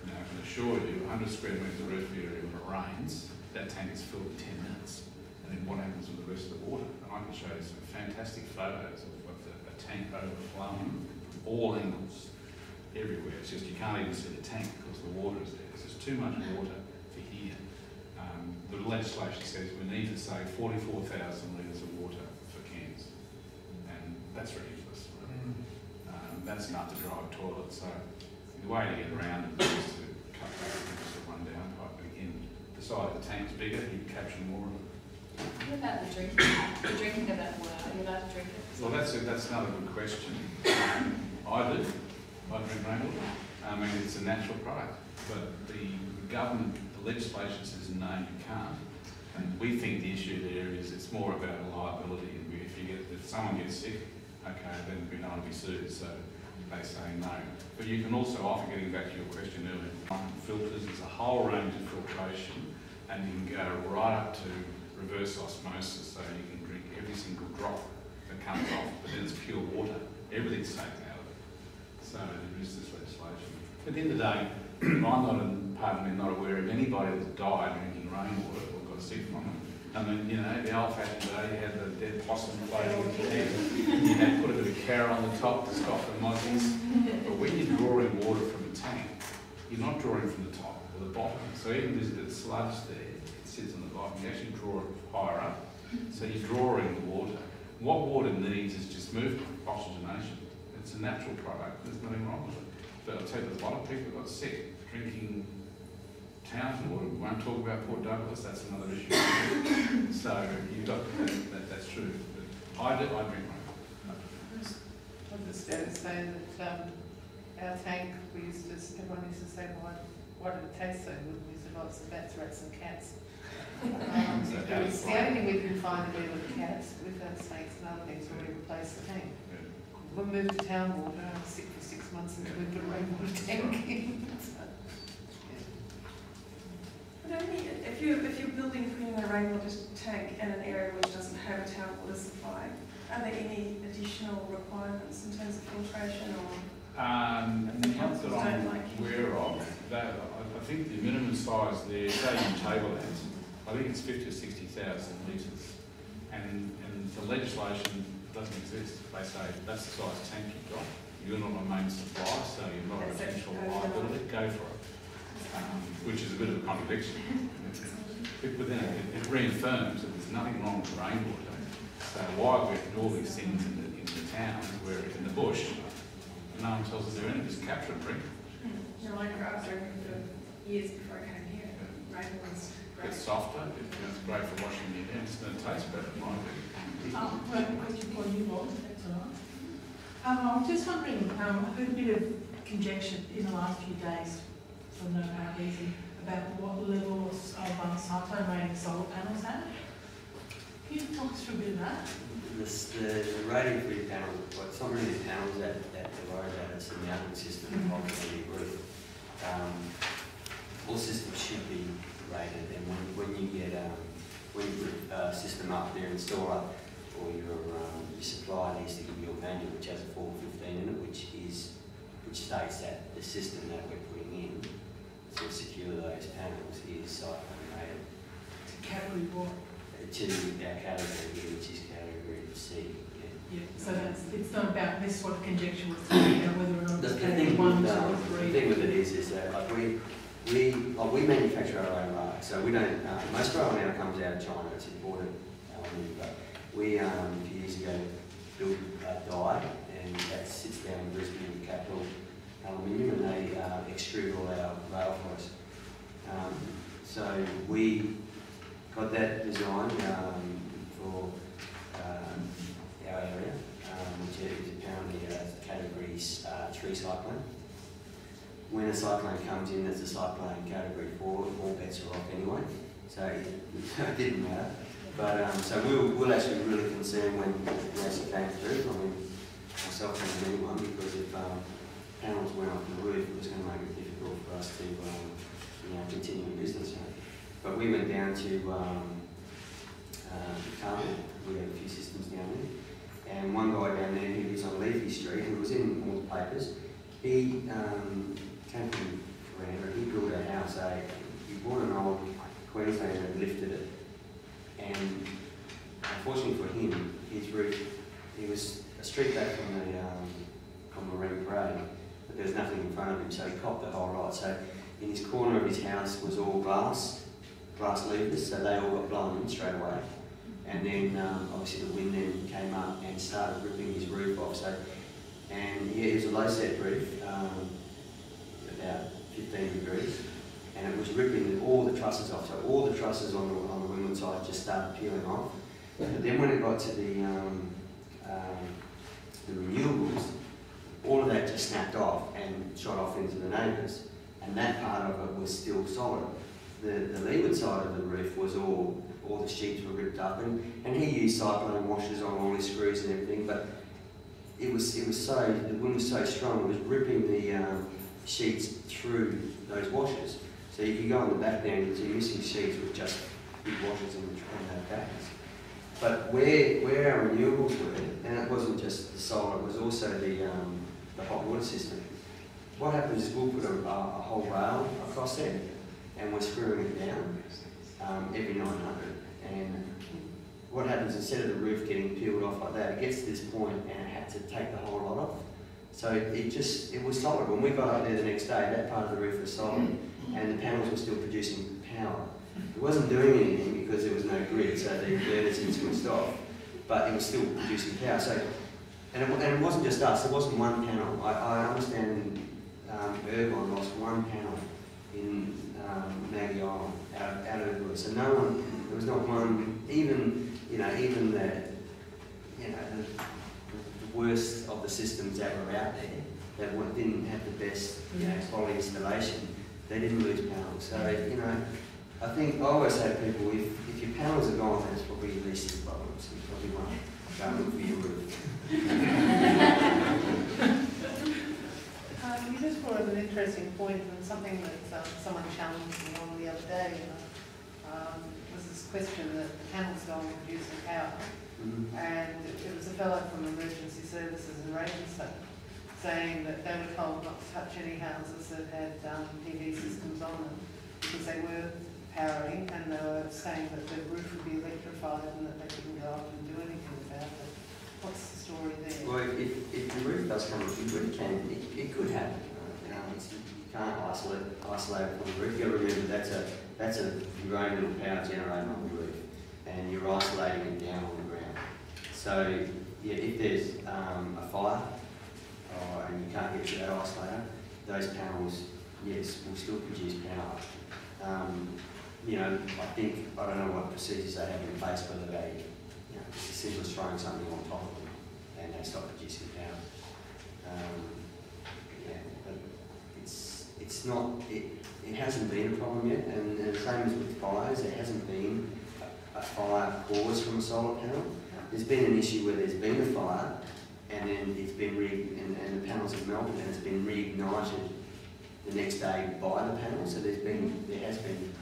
Now, I can assure you, 100 square metres of roof area when it rains, that tank is filled in 10 minutes. And then what happens with the rest of the water? And I can show you some fantastic photos of a tank overflowing from all angles, everywhere. It's just you can't even see the tank because the water is there. There's just too much water for here. The legislation says we need to save 44,000 litres of water for Cairns. And that's ridiculous. That's enough to drive toilets. So the way to get around it is to cut back and just run down pipe. But again, the side of the tank is bigger, you can capture more of it. What about the drinking of that water? Are you allowed to drink it? Well, that's another good question. I do. I drink rainwater. I mean, it's a natural product, but the government, the legislation says no, you can't. And we think the issue there is it's more about liability. And if someone gets sick, okay, then we don't want to be sued. So they say no. But you can also offer, getting back to your question earlier, filters. There's a whole range of filtration, and you can go right up to reverse osmosis, so you can drink every single drop that comes off, but then it's pure water. Everything's taken out of it. So there is this legislation. At the end of the day, I'm not aware of anybody that's died drinking rainwater or got sick from it. I mean, you know, the old-fashioned day, you had the dead possum floating in your head. You had put a bit of carrot on the top to stop the mozzies. But when you're drawing water from a tank, you're not drawing from the top or the bottom. So even there's a bit of sludge there, it sits on the bottom. You actually draw it higher up. So you're drawing the water. What water needs is just movement, oxygenation. It's a natural product. There's nothing wrong with it. But I'll tell you, there's a lot of people got sick drinking town water. We won't talk about Port Douglas. That's another issue. So you've got that's true. But I drink rainwater. What the stats say that our tank, everyone used to say, why did it taste so good? We said, lots of bats, rats and cats. It's the only thing we can find to do with the cats. We've had snakes and other things where we replace the tank. We moved to town water. I was sick for 6 months until we put a rainwater tank in. But only if you're putting a rainwater tank in an area which doesn't have a town water supply, are there any additional requirements in terms of filtration or? Not that I'm aware of. I think the minimum size there, say in Tablelands, I think it's 50 or 60,000 litres, and the legislation doesn't exist. They say that's the size tank you've got. You're not a main supplier, so you're not a potential liability. Go for it. Which is a bit of a contradiction. But then it reaffirms that there's nothing wrong with rainwater. So why we do all these things in the town, where in the bush, no one tells us they're in it, just capture and drink. You know, like I was drinking for years before I came here. Rainwater's great. It's softer, it's great for washing your hands, it's going to taste better, in my opinion. One question for you, Rob, that's all right. I'm just wondering, I've heard a bit of conjecture in the last few days from no apparent reason about what level of cyclone rating solar panels have. Can you talk us through a bit of that? The rating for your panel, well, it's not really the panels that they're worried about, it's the mounting system of the roof. All systems should be rated, and when you get when you put a system up there, installer, or your supplier needs to give you a manual which has a 415 in it, which states that the system that we're putting in to secure those panels is cyclone rated. Category what? To our category here, which is category C. Yeah, so it's not about this sort of conjecture with whether or not it's category 1, 2 or 3. The thing with it is that like we manufacture our own rug, so we don't. Most of our now comes out of China. It's imported aluminium, but we a few years ago build a die, and that sits down in Brisbane with Capital Aluminium, and they extrude all our rail for us. So we got that design for our area, which is apparently a category 3 cyclone. When a cyclone comes in that's a cyclone category 4, all bets are off anyway, so it didn't matter. But so we're actually really concerned when it actually came through. I mean, myself and anyone, because if panels went off the roof, it was going to make it difficult for us to continue business. But we went down to CAFNEC. We had a few systems down there, and one guy down there who lives on Leafy Street, who was in all the papers, he came from around, he built a house. He bought an old Queenslander and lifted it. And unfortunately for him, his roof, he was a street back from Marine Parade, but there was nothing in front of him, so he copped the whole lot. So in his corner of his house was all glass levers, so they all got blown in straight away. And then obviously the wind then came up and started ripping his roof off. So, and yeah, it was a low set roof, about 15 degrees. And it was ripping all the trusses off, so all the trusses on the windward side just started peeling off. But then when it got to the renewables, all of that just snapped off and shot off into the neighbours, and that part of it was still solid. The leeward side of the roof was all the sheets were ripped up, and he used cyclone washers on all his screws and everything, but the wind was so strong, it was ripping the sheets through those washers. So if you go on the back there and you see missing sheets with just big washers in the bags. But where our renewables were, and it wasn't just the solar, it was also the hot water system. What happens is we'll put a whole rail across there, and we're screwing it down every 900. And what happens, instead of the roof getting peeled off like that, it gets to this point and it had to take the whole lot off. So it was solid. When we got up there the next day, that part of the roof was solid, and the panels were still producing power. It wasn't doing anything because there was no grid, so the inverters had switched off, but it was still producing power. So, and it wasn't just us, there wasn't one panel. I understand Irvine lost one panel in McGuire out of Roos. So no one, there was not one, even the worst of the systems that were out there that didn't have the best quality installation, they didn't lose panels. So I think I always say to people, if your panels are gone, that's probably your least problems. You probably want to go look for your roof. You just brought up an interesting point, and something that someone challenged me on the other day. Was this question that the panels go on producing power, and it was a fellow from emergency services in Ravenston saying that they were told not to touch any houses that had PV systems on them because they were powering, and they were saying that the roof would be electrified and that they couldn't go up and do anything about it. What's the story there? Well, if the roof does come off, it could happen. You can't isolate it from the roof. You've got to remember that's your own little power generator on the roof, and you're isolating it down on the ground. So yeah, if there's a fire and you can't get to that isolator, those panels, yes, will still produce power. I don't know what procedures they have in place, whether they, it's as simple as throwing something on top of them and they stop producing power. But it's not, it hasn't been a problem yet, and the same as with fires, there hasn't been a fire caused from a solar panel. There's been an issue where there's been a fire and then it's been and the panels have melted and it's been reignited the next day by the panel. So there has been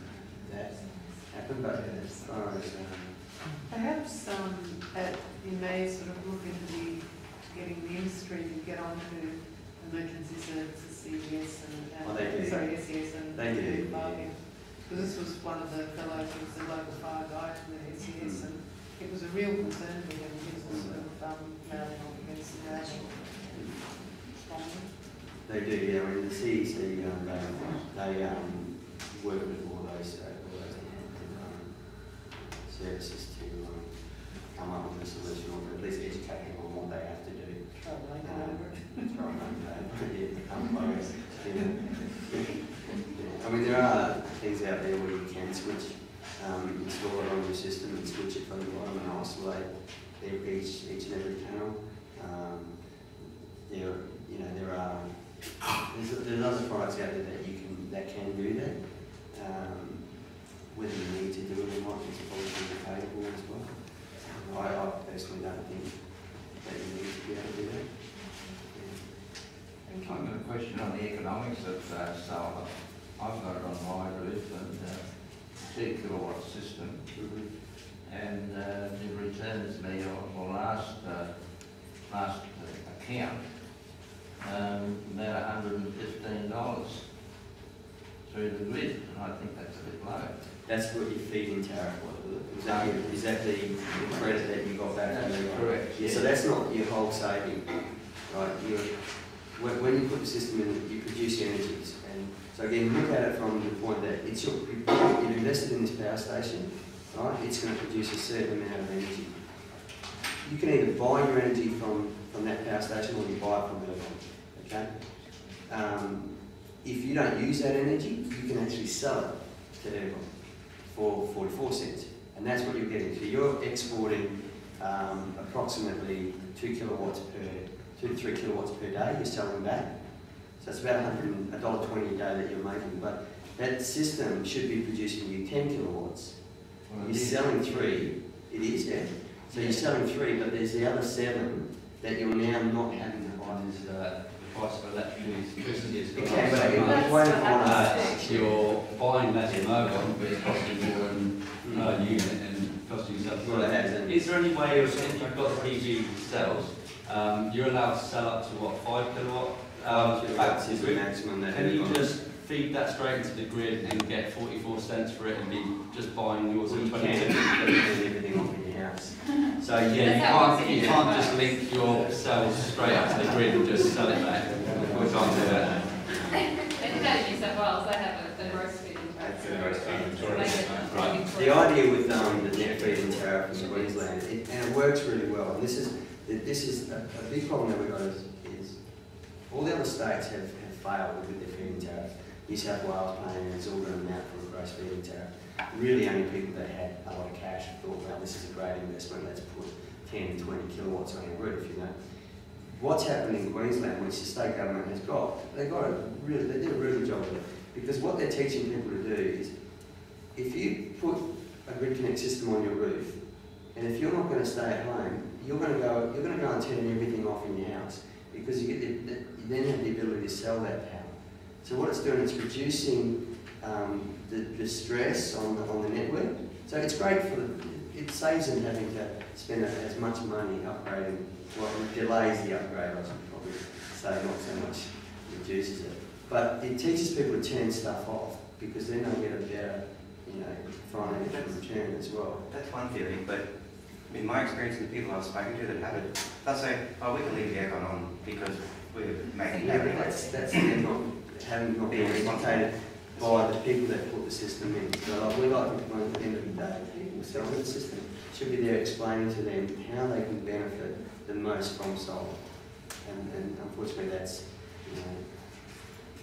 that happen, but as far as perhaps you may sort of look into getting the industry to get onto emergency services, CES and SES and they bargain. Because this was one of the fellows who was the local fire guy from the SES, and it was a real concern to him. He was sort of mounting on against the rail. They do, yeah. I mean, the CEC, they work with all those services come up with a solution, or at least educate them on what they have to do. I mean, there are things out there where you can switch, install it on your system and switch it from the bottom and isolate each and every panel. There's other products out there that can do that. Whether you need to do it or not is probably debatable as well. I personally don't think that you need to be able to do that. I've got a question on the economics of solar. I've got it on my roof and EColour system, and it returns me on last account about $115 through the grid, and I think that's a bit low. That's what your feed-in tariff was. Is that the credit that you got back? Correct. Yeah. So that's not your whole saving, right? When you put the system in, you produce energies. And so again, look at it from the point that you've invested in this power station, right? It's going to produce a certain amount of energy. You can either buy your energy from that power station or you buy it from Arnold, okay? If you don't use that energy, you can actually sell it to Arnold for 44 cents. And that's what you're getting. So you're exporting approximately 2 to 3 kilowatts per day, you're selling back. So it's about $120 a day that you're making. But that system should be producing you 10 kilowatts. You're selling 3, it is, yeah? So you're selling 3, but there's the other 7 that you're now not having to buy. The price of electricity is going Okay, up but so much. you're buying less mobile, but it's costing more per unit and costing yourself. Well, it has, Is there any way of, if you've got PV cells, you're allowed to sell up to what, 5 kilowatt? That is the maximum. Can you just feed that straight into the grid and get 44 cents for it and be just buying yours at 22? Everything off in your house. So yeah, you can't just link your cells straight up to the grid and just sell it back. We can't do that. They do that in New South Wales. They have a gross feed-in tariff. Right. The idea with the net feed-in tariff in Queensland, and it works really well. And this is a big problem that we've got is all the other states have failed with their feed-in tariff. New South Wales paying has all gone out for a gross feed-in tariff. Really only people that had a lot of cash thought, well, this is a great investment, let's put 10, 20 kilowatts on your roof, you know. What's happened in Queensland, which the state government has got, they did a really good job of it. Because what they're teaching people to do is, if you put a grid connect system on your roof, and if you're not going to stay at home, you're going to go and turn everything off in your house, because you then have the ability to sell that power. So what it's doing, it's reducing the stress on the network. So it's great it saves them having to spend as much money upgrading. Well, it delays the upgrade, I should probably say, not so much reduces it. But it teaches people to turn stuff off, because then they'll get a better, financial return as well. That's one theory, but in my experience, the people I've spoken to that have it, they'll say, oh, we can leave the aircon on because we're making but that's them not being educated by the people that put the system in. So we like to at the end of the day, people selling the system should be there explaining to them how they can benefit the most from solar. And unfortunately that's,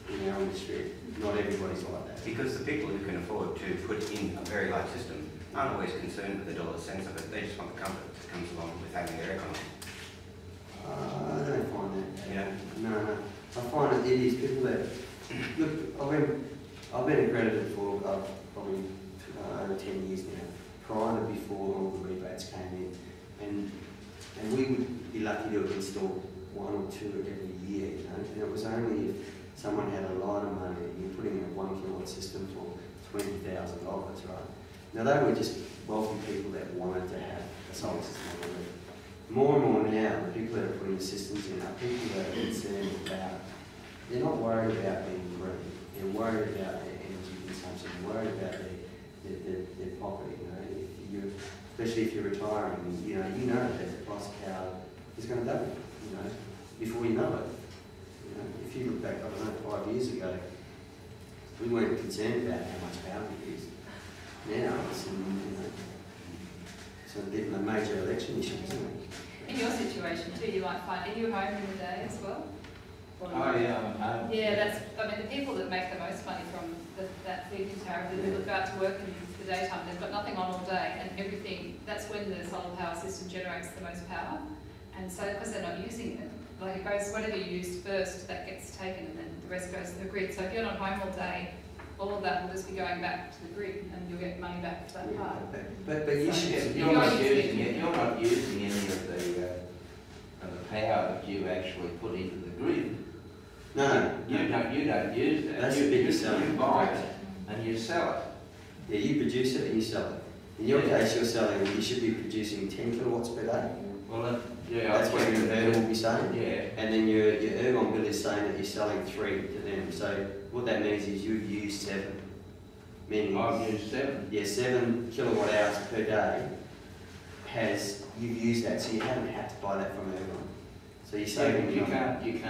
in our industry, not everybody's like that. Because the people who can afford to put in a very large system aren't always concerned with the dollar cents of it. They just want the comfort that comes along with having their aircon on. I don't find that. Yeah. No. I find it is people that look. I've been accredited for probably over 10 years now. Prior to before all the rebates came in, and we would be lucky to install 1 or 2 every year. And it was only if someone had a lot of money and you're putting in a 1 kilowatt system for $20,000, right? Now they were just wealthy people that wanted to have a solar system on their roof. More and more now, the people that are putting the systems in are people that are concerned about, they're not worried about being green, they're worried about their energy consumption, they're worried about their pocket, especially if you're retiring, you know that the price of power is going to double, before you know it. If you look back, I don't know, 5 years ago, we weren't concerned about how much power we used. Now, it's, It's a major election issue, isn't it? In your situation too, you might find, are you home in the day as well? Oh yeah, I'm home. Yeah, that's, I mean, the people that make the most money from that feed-in tariff, they look out to work in the daytime, they've got nothing on all day, and everything, that's when the solar power system generates the most power. And so, because they're not using it, like it goes, whatever you used first, that gets taken, and then the rest goes to the grid. So if you're not home all day, all of that will just be going back to the grid, and you'll get money back for that part. But you should. You're not using it. You're not using any of the power that you actually put into the grid. No. You don't use that. That's the biggest You buy it and you sell it. Yeah, you produce it and you sell it. In your case, you're selling. You should be producing 10 kilowatts per day. Well, yeah, that's what your Ergon will be saying. Yeah. And then your Ergon bill is saying that you're selling 3 to them. So what that means is you've used 7. Meaning I've used 7. Yeah, 7 kilowatt hours per day you've used that, so you haven't had to buy that from Ergon. So you're saving you can't, it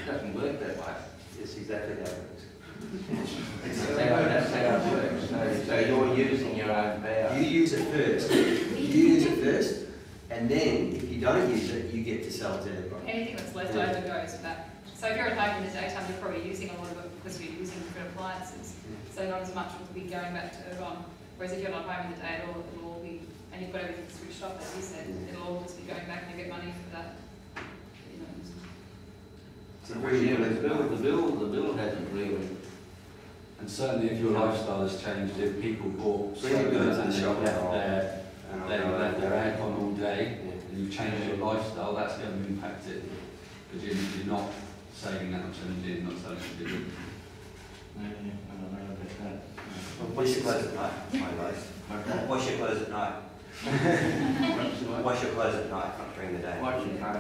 doesn't work that way. That's exactly how it works. That's how it works. So you're using your own power. You use it first. You use it first, and then if you don't use it, you get to sell it to everybody. Anything that's left over goes back. So if you're at home in the daytime, you're probably using a lot of it because you're using different appliances. So not as much will be going back to Ergon. Whereas if you're not home in the day at all, it'll all be, and you've got everything switched off, as you said, it'll all just be going back and you get money for that. The bill hasn't really. And certainly if your lifestyle has changed, if people bought When you go to the and shop, they left their aircon all day, and you've changed your lifestyle, that's going to impact it. Because you're not saving that much energy and not selling it. I don't know about that. Wash your clothes at night, my life. Wash your clothes at night. Wash your clothes at night, not during the day. Wash your power.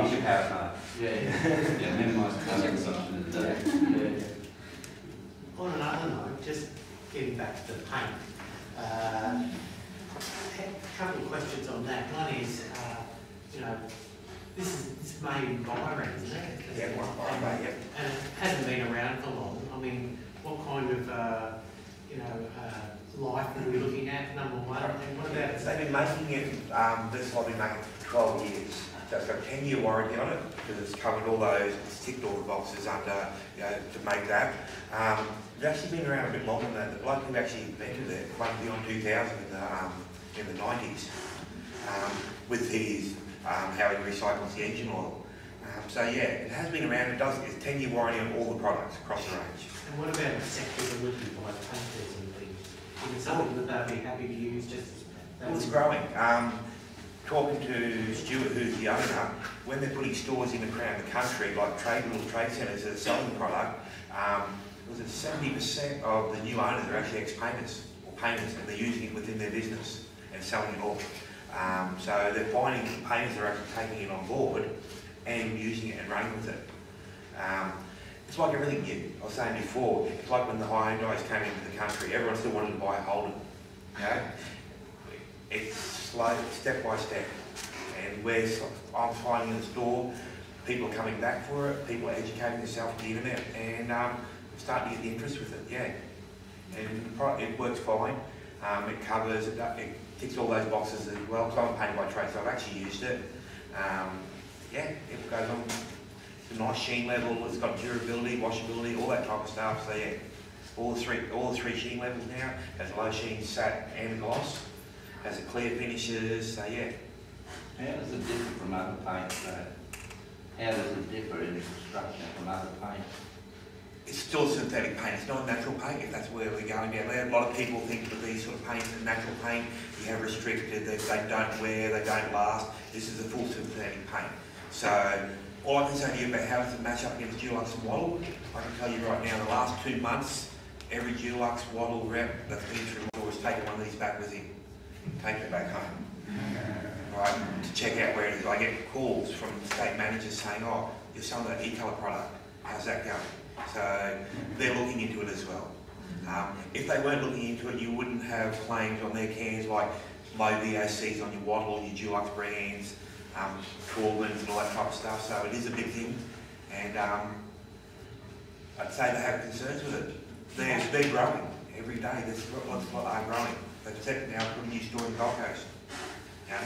Use your power at night. Yeah, minimise power consumption in the day. On another note, just getting back to the paint, a couple of questions on that. One is, this is made in Byron, isn't it? Yeah, Byron, yeah. And it hasn't been around for long. I mean, what kind of, life are we looking at, number one? And what about... They've been making it, this lot been making it for 12 years. So it's got a 10-year warranty on it, because it's covered all those, it's ticked all the boxes under, to make that. It's actually been around a bit longer than that. The bloke who actually invented it went beyond 2000 in the 90s, with his, how he recycles the engine oil. So yeah, it has been around, it's a 10-year warranty on all the products across the range. And what about acceptability by painters and things? Is it something that they'd be happy to use just as... Well, it's growing. Talking to Stuart, who's the owner, when they're putting stores in around the country, like little trade centres that are selling the product, was it 70% of the new owners are actually ex-painters or painters, and they're using it within their business and selling it off. So they're finding painters are actually taking it on board and using it and running with it. It's like everything new. I was saying before, it's like when the Hyundais came into the country, everyone still wanted to buy a Holden. It's slow, step by step. And I'm finding in the store, people are coming back for it, people are educating themselves on the internet, and starting to get the interest with it, yeah. And it works fine. It covers, it ticks all those boxes as well, because I'm painted by trade, so I've actually used it. Yeah, it goes on. It's a nice sheen level, it's got durability, washability, all that type of stuff, so yeah. All the three sheen levels now, has low sheen, satin and gloss, has a clear finishes, so yeah. How does it differ from other paints though? How does it differ in construction from other paints? It's still synthetic paint, it's not a natural paint, if that's where we're going down there. A lot of people think that these sort of paints are natural paint, you have restricted, they don't wear, they don't last. This is a full synthetic paint. So, all I can say to you about how does it match up against Dulux and Wattle, I can tell you right now, the last 2 months, every Dulux, Wattle rep that's been through Wattle has taken one of these back with him, taken it back home. Right, to check out where it is. I get calls from state managers saying, oh, you're selling that EColour product, how's that going? So they're looking into it as well. If they weren't looking into it, you wouldn't have claims on their cans like low VOCs on your Wattle, your Dulux brands, Corbins and all that type of stuff. So it is a big thing, and I'd say they have concerns with it. They're growing every day. That's what they're growing. They've set now put a new store in the Gold Coast.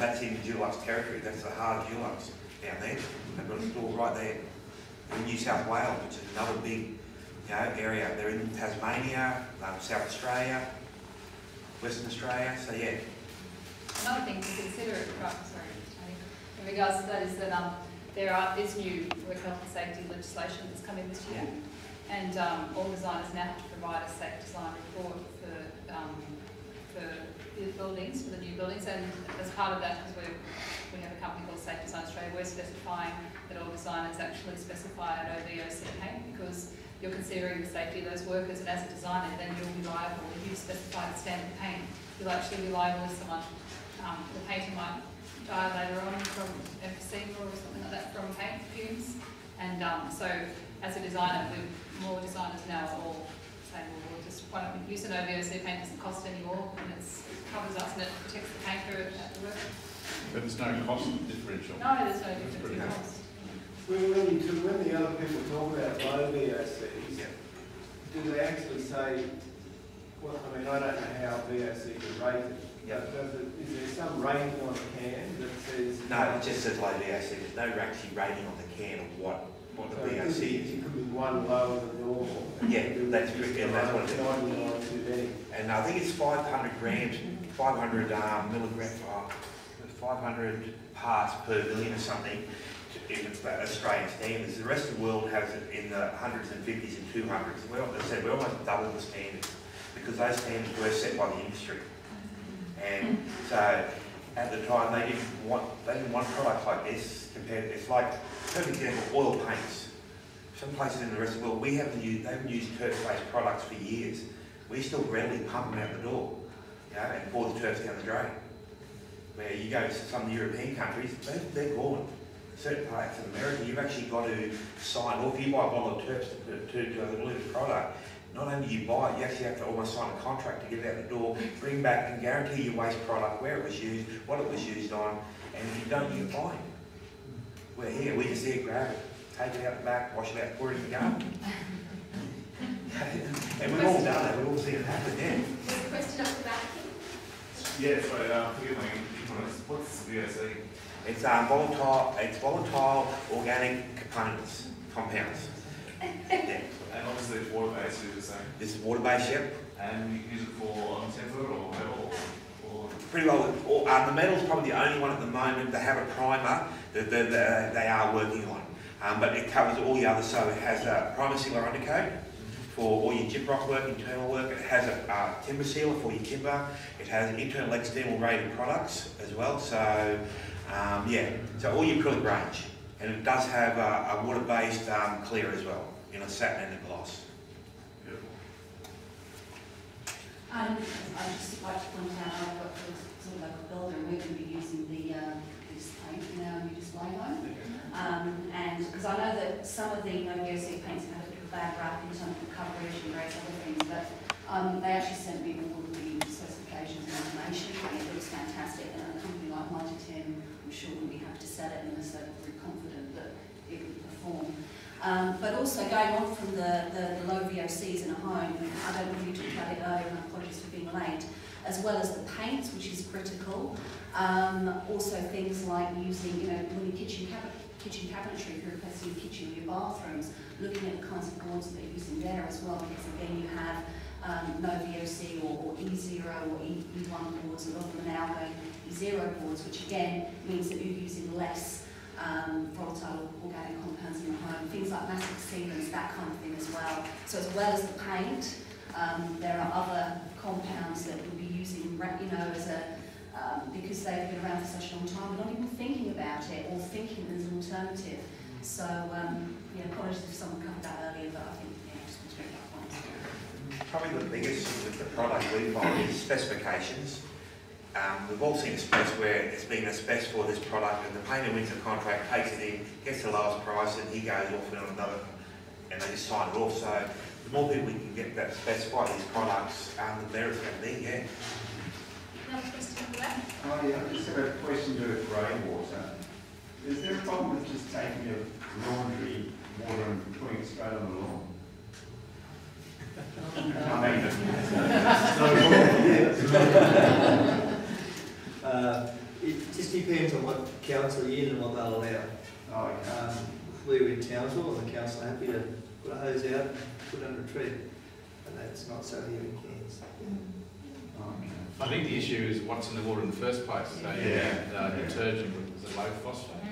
that's in Dulux territory. That's the heart of Dulux down there. They've got a store right there. In New South Wales, which is another big area. They're in Tasmania, South Australia, Western Australia, so yeah. Another thing to consider in regards to that is that there is new work health and safety legislation that's come in this year, and all designers now have to provide a safe design report for the buildings, for the new buildings, and as part of that, because we have a company called Safe Design Australia, we're specifying that all designers actually specify an OVOC paint, because you're considering the safety of those workers, and as a designer, then you'll be liable if you specify the standard paint. You'll actually be liable if someone, the painter might die later on from emphysema or something like that from paint fumes. And so, as a designer, more designers now are all saying, well, we'll just, why don't we use an OVOC paint? It doesn't cost any more, and it covers us and it protects the painter at the work. But there's no cost differential. No, there's no difference in cost. When the other people talk about low VOCs, do they actually say, well, I mean, I don't know how VOCs are rated. Is there some rating on the can that says... No, it just says low VOC. There's no actually rating on the can of what the VOC is. It could be one lower than normal. Yeah, that's what it is. 99 too many. And I think it's 500 grams, 500 milligrams, 500 parts per million or something in Australian standards. The rest of the world has it in the hundreds and 50s and 200s. Well, as I said, we're almost double the standards because those standards were set by the industry. And so at the time they didn't want products like this compared. It's like, perfect example, oil paints. Some places in the rest of the world they haven't used turf-based products for years. We still readily pump them out the door, and pour the turfs down the drain. Where you go to some of the European countries, they're gone. Certain parts of America, you've actually got to sign, or if you buy a bottle of turfs to deliver the product, not only do you buy it, you actually have to almost sign a contract to get it out the door, bring back and guarantee your waste product, where it was used, what it was used on, and if you don't, you get fined. We're here, we just here, grab it, take it out the back, wash it out, pour it in the garden. And we've all done it, we've all seen it happen, yeah. There's a question up the back. Yeah, so forgive my ignorance, what's VOC? It's volatile organic components, compounds. Yeah. And obviously it's water-based, you're saying? This is water-based, yep. And you can use it for temper or metal? Or... Pretty well. The metal's probably the only one at the moment that have a primer that they are working on. But it covers all the others, so it has a primer sealer undercoat for all your gyprock work, internal work. It has a timber sealer for your timber. It has internal, external rated products as well. So, so all your acrylic range. And it does have a water-based clear as well, in a satin and a gloss. I'd just like to point out, I've got the sort of local builder, and we're going to be using this paint in our new display home. And because I know that some of the VOC paints have had a bit of a bad rap in terms of coverage and various other things, but they actually sent me all the specifications and information, and it looks fantastic. And a company like Mitre, I'm sure would be happy to sell it unless they're very confident that it would perform. But also going on from the low VOCs in a home, I don't know if you talked about it earlier, and apologies for being late, as well as the paints, which is critical. Also things like using, when your kitchen cabinetry, if you're replacing your kitchen or your bathrooms, looking at the kinds of boards that you're using there as well, because again you have no VOC or E0 or E1 boards, a lot of them are now going E0 boards, which again means that you're using less volatile organic compounds in the home, things like massive sealants, that kind of thing as well. So as well as the paint, there are other compounds that we'll be using, as a, because they've been around for such a long time, we're not even thinking about it or thinking as an alternative. So, apologies if someone covered that earlier, but I think, just want to make that point. Probably the biggest with the product we find is specifications. We've all seen a space where it's been a spec for this product and the painter wins the contract, takes it in, gets the lowest price, and he goes off on another, and they just sign it off. So the more people we can get that specify these products, the better it's going to be, yeah. Another question on the left. Oh yeah, I just have a question to rainwater. Is there a problem with just taking your laundry water and putting it straight on the lawn? it just depends on what council you're in and what they'll allow. Oh, okay. We were in Townsville and the council are happy to put a hose out and put it under a tree. And that's not so here in Cairns. Okay. I think the issue is what's in the water in the first place. So you have detergent with low phosphate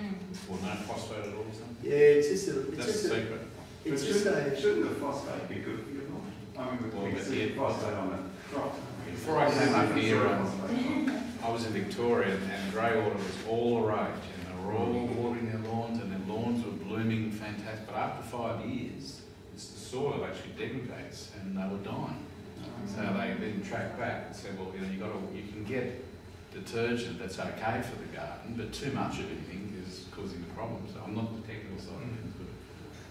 or no phosphate at all or something. Yeah, it's just a... That's the secret. It's just shouldn't the phosphate be good for your life? I mean, we see phosphate on the crop. Before I came up here, I was in Victoria and grey water was all the rage, and they were all watering their lawns and their lawns were blooming fantastic. But after 5 years, the soil actually degrades and they were dying. So they then tracked back and said, well, you know, you can get detergent that's okay for the garden, but too much of anything is causing a problem. So I'm not the technical side of things, but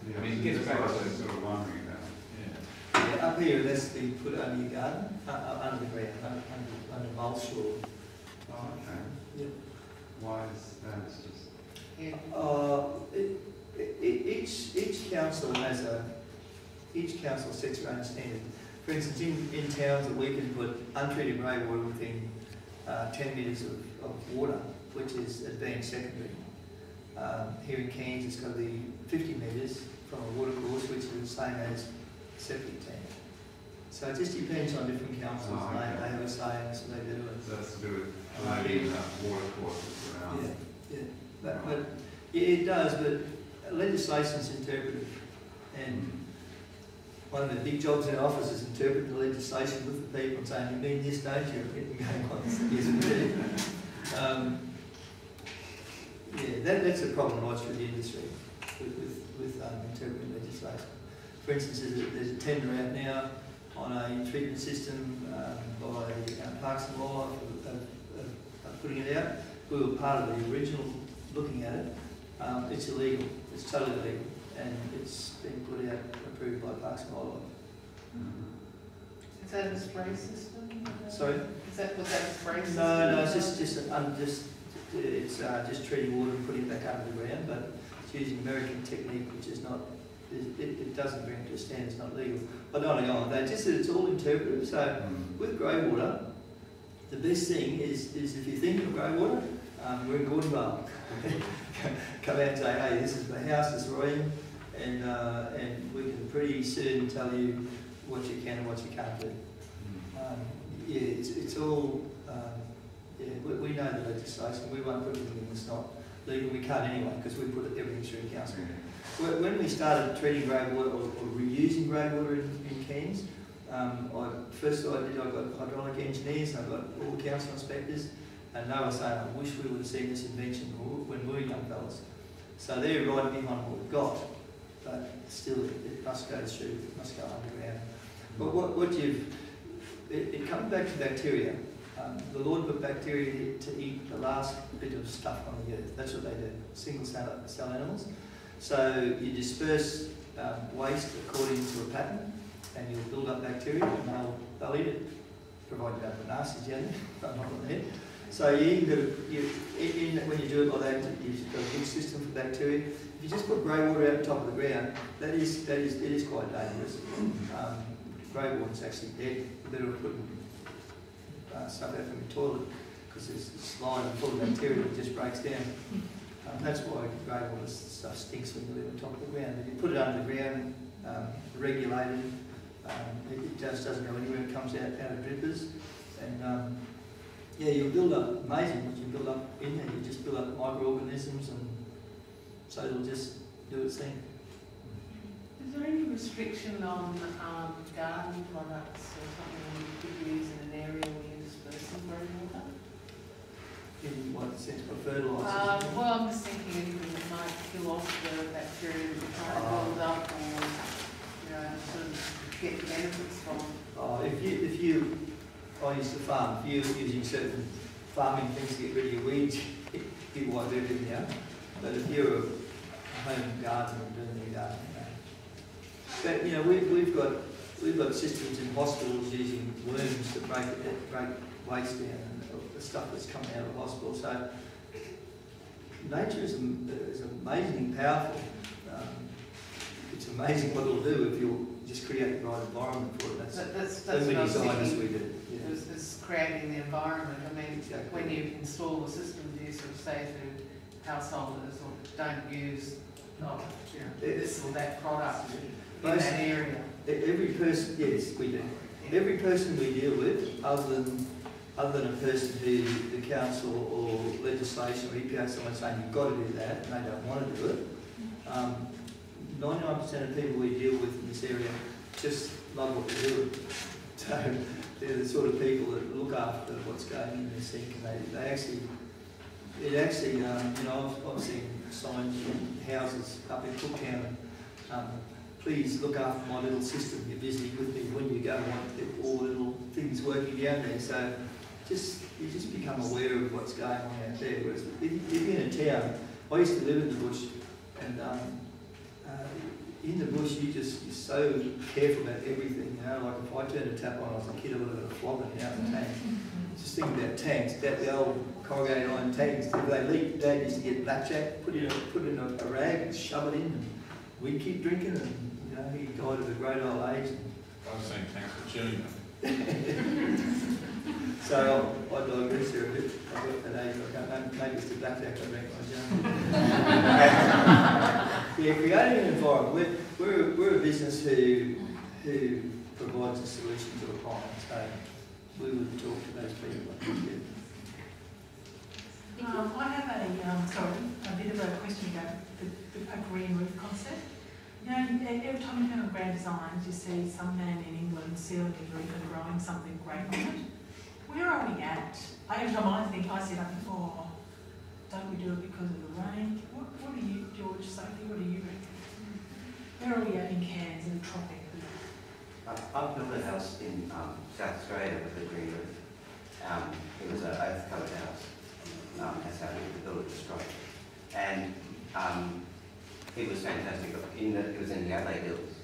Yeah, I mean, it gets back to sort of wondering about. Yeah, up here, that's to be put under your garden, under the ground, under mulch or... Oh, okay. Yep. Why is that? It's just... Each council has each council sets their own standard. For instance, in towns that we can put untreated grey water within 10 metres of water, which is advanced secondary. Here in Cairns, it's got to be 50 metres from a water course, which is the same as septic tank. So it just depends on different councils. Oh, okay. They have a say in so they do it. So that's to do with maybe water courses around. Yeah. But yeah, it does, but legislation's interpreted. And one of the big jobs in our office is interpreting the legislation with the people and saying, you mean this, don't you? And going on, yes, we do. Yeah, that's a problem right through the industry with interpreting legislation. For instance, there's a tender out now on a treatment system by Parks and Wildlife of putting it out. We were part of the original looking at it. It's illegal. It's totally illegal, and it's been put out, approved by Parks and Wildlife. Is that a spray system? Sorry? Was that a spray system? No, it's just treating water and putting it back under the ground, but it's using American technique, which is not. It doesn't bring it to a standard. It's not legal. But not only on that, just that it's all interpretive. So with grey water, the best thing is if you think of grey water, we're in Gordonvale. Come out and say, hey, this is my house, this is where I am, and we can pretty soon tell you what you can and what you can't do. Yeah, it's all. Yeah, we know the legislation. We won't put anything that's not legal. We can't anyway because we put everything through council. When we started treating grey water or reusing grey water in Cairns, first I got hydraulic engineers, and I got all the council inspectors, and they were saying, I wish we would have seen this invention when we were young fellas. So they're right behind what we've got, but still it must go through, it must go underground. But it comes back to bacteria. The Lord put bacteria to eat the last bit of stuff on the earth. That's what they do, single cell animals. So you disperse waste according to a pattern, and you'll build up bacteria, and they'll eat it, provided you don't put nasties down there, not on there. So when you do it like that, you've got a big system for bacteria. If you just put grey water out the top of the ground, it is quite dangerous. Grey water's actually dead. You're better off putting stuff out from your toilet because it's lined full of bacteria that just breaks down. That's why grey water stuff stinks when you live on top of the ground. If you put it underground, regulated, it just doesn't go anywhere. It comes out of drippers, and yeah, you'll build up amazing what you build up in there. You just build up microorganisms, and so it'll just do its thing. Is there any restriction on garden products or something you could use in an area where you're dispersing grey water? In what sense? For fertilisers? Well, I'm just thinking anything that might kill off the bacteria that you're trying to build up, or sort of get benefits from. I used to farm. If you're using certain farming things to get rid of your weeds, you wipe everything out. But if you're a home gardener and doing your garden, but we've got systems in hospitals using worms to break waste down and the stuff that's coming out of the hospital. So nature is amazingly powerful. It's amazing what it'll do if you just create the right environment for it. That's so many scientists we do. as creating the environment. I mean, when you install the system, do you sort of say to householders, or don't use this or that product in that area? Every person, yes, we do. Every person we deal with, other than a person who the council or legislation or EPA, someone saying you've got to do that and they don't want to do it. 99% of people we deal with in this area just love what they're doing. So they're the sort of people that look after what's going in their sink, and they actually, you know, I've seen signs in houses up in Cooktown, please look after my little system, you're visiting with me when you go, I want all the little things working down there. So you just become aware of what's going on out there. Whereas if you're in a town, I used to live in the bush, and in the bush you're so careful about everything, you know, like if I turned a tap on, I was a kid, I would have got a flogging out the tank. Just think about tanks, about the old corrugated iron tanks. If they leak, Dad used to get blackjack, put in a rag and shove it in, and we'd keep drinking, and you know, he died of a great old age. I've seen tanks for chewing them. So I digress there a bit. I've got that age, I can't know, maybe it's the blackjack I drank when I was young. Yeah, creating an environment. We're a business who provides a solution to a problem. So we would talk to those people. I have a bit of a question about a green roof concept. You know, every time you have a grand designs, you see some man in England sealing his roof and growing something great on it. Where are we at? Every time I see it, I think, oh, don't we do it because of the rain? What do you, George, Sophie, what do you reckon? Where are we at in Cairns, in the tropic? I've built a house in South Australia with a green roof. It was an oak-coloured house. That's how we built it, destroyed. And it was fantastic. It was in the Adelaide Hills.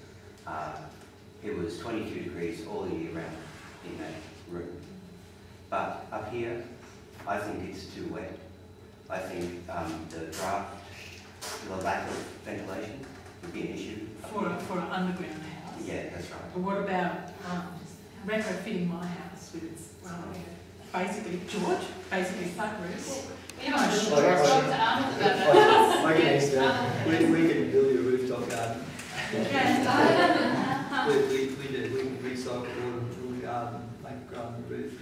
It was 22 degrees all year round in that room. But up here, I think it's too wet. I think the draft, the lack of ventilation would be an issue. For an underground house? Yeah, that's right. But what about retrofitting my house with its, basically, George, basically flat roofs? We can build you a rooftop garden. We do. We can recycle water into the garden, make it grow on the roof.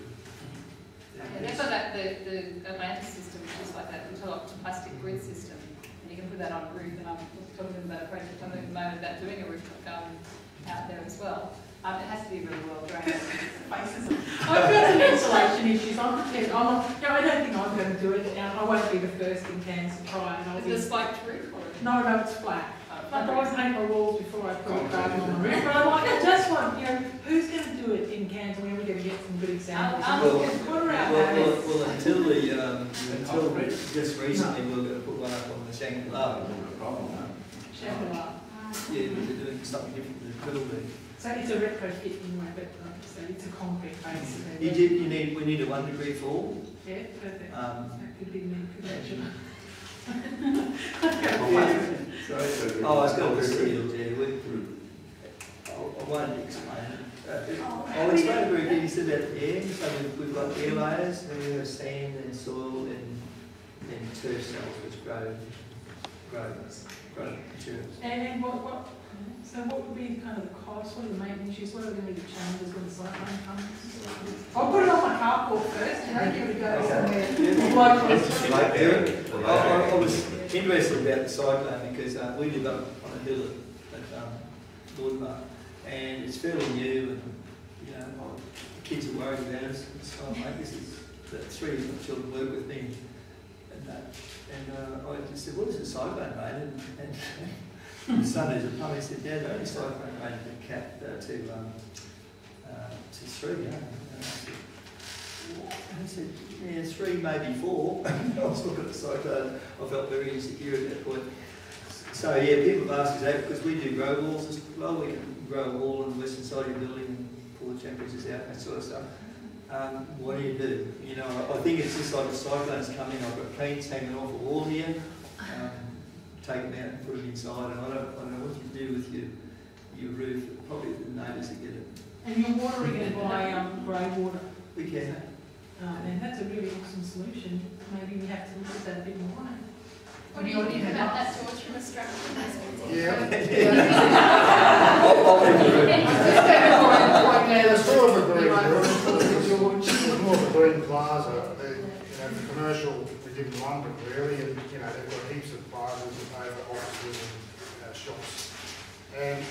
Yeah, they've got that, the Atlantis system, which is like that little plastic grid system. And you can put that on a roof, and I'm talking about a project I'm at the moment about doing a rooftop garden out there as well. It has to be really well drained. I've got some insulation issues. I'm prepared. I don't think I'm going to do it. I won't be the first in Cairns to try it. Is it a spiked roof? No, it's flat. Like I always paint my walls before I put a garden on the roof. But I'm like, I just want, who's going to do it in Cairns? When we're going to get some good examples. Well, until just recently, we were going to put one up on the Shangri-La. Shangri-La. Yeah, but they're doing something different to the building. So it's a retrofit anyway, but so it's a concrete base. We need a 1 degree fall. Yeah, perfect. That could be me. Sorry. Oh, it's got the seals, yeah. I won't explain it. I'll explain it very quickly. You said about the air. So we've got air layers, and we have sand and soil and turf cells which grow materials. And what would be kind of the cost? What are the main issues? What are going to be the challenges when the cyclone comes? I'll put it on my carport first, give it a go somewhere. I was interested about the cyclone because we live up on a hill at Lordmar, and it's fairly new, and the kids are worried about us. So I guess the 3 of my children work with me, and I just said, "What is a cyclone, mate?" And the son who's a plumber said, "Dad, only cyclone rated the cap to 3, And I said, yeah, 3, maybe 4. I was looking at the cyclone. I felt very insecure at that point. So yeah, people have asked us that because we do grow walls as well. We can grow a wall on the western side of your building and pull the temperatures out and that sort of stuff. What do? I think it's just like a cyclone's coming. I've got paints hanging off a wall here. Take them out and put them inside, and I don't know what you do with your roof. Probably the neighbours that get it. And you're watering it by grey water? We can. And that's a really awesome solution. Maybe we have to look at that a bit more. What do you think about that, George, from a structural perspective? Yeah. There's more of a green, there's more of a green plaza. The commercial, we didn't want it really, and they've got heaps of plazas and over offices and shops. And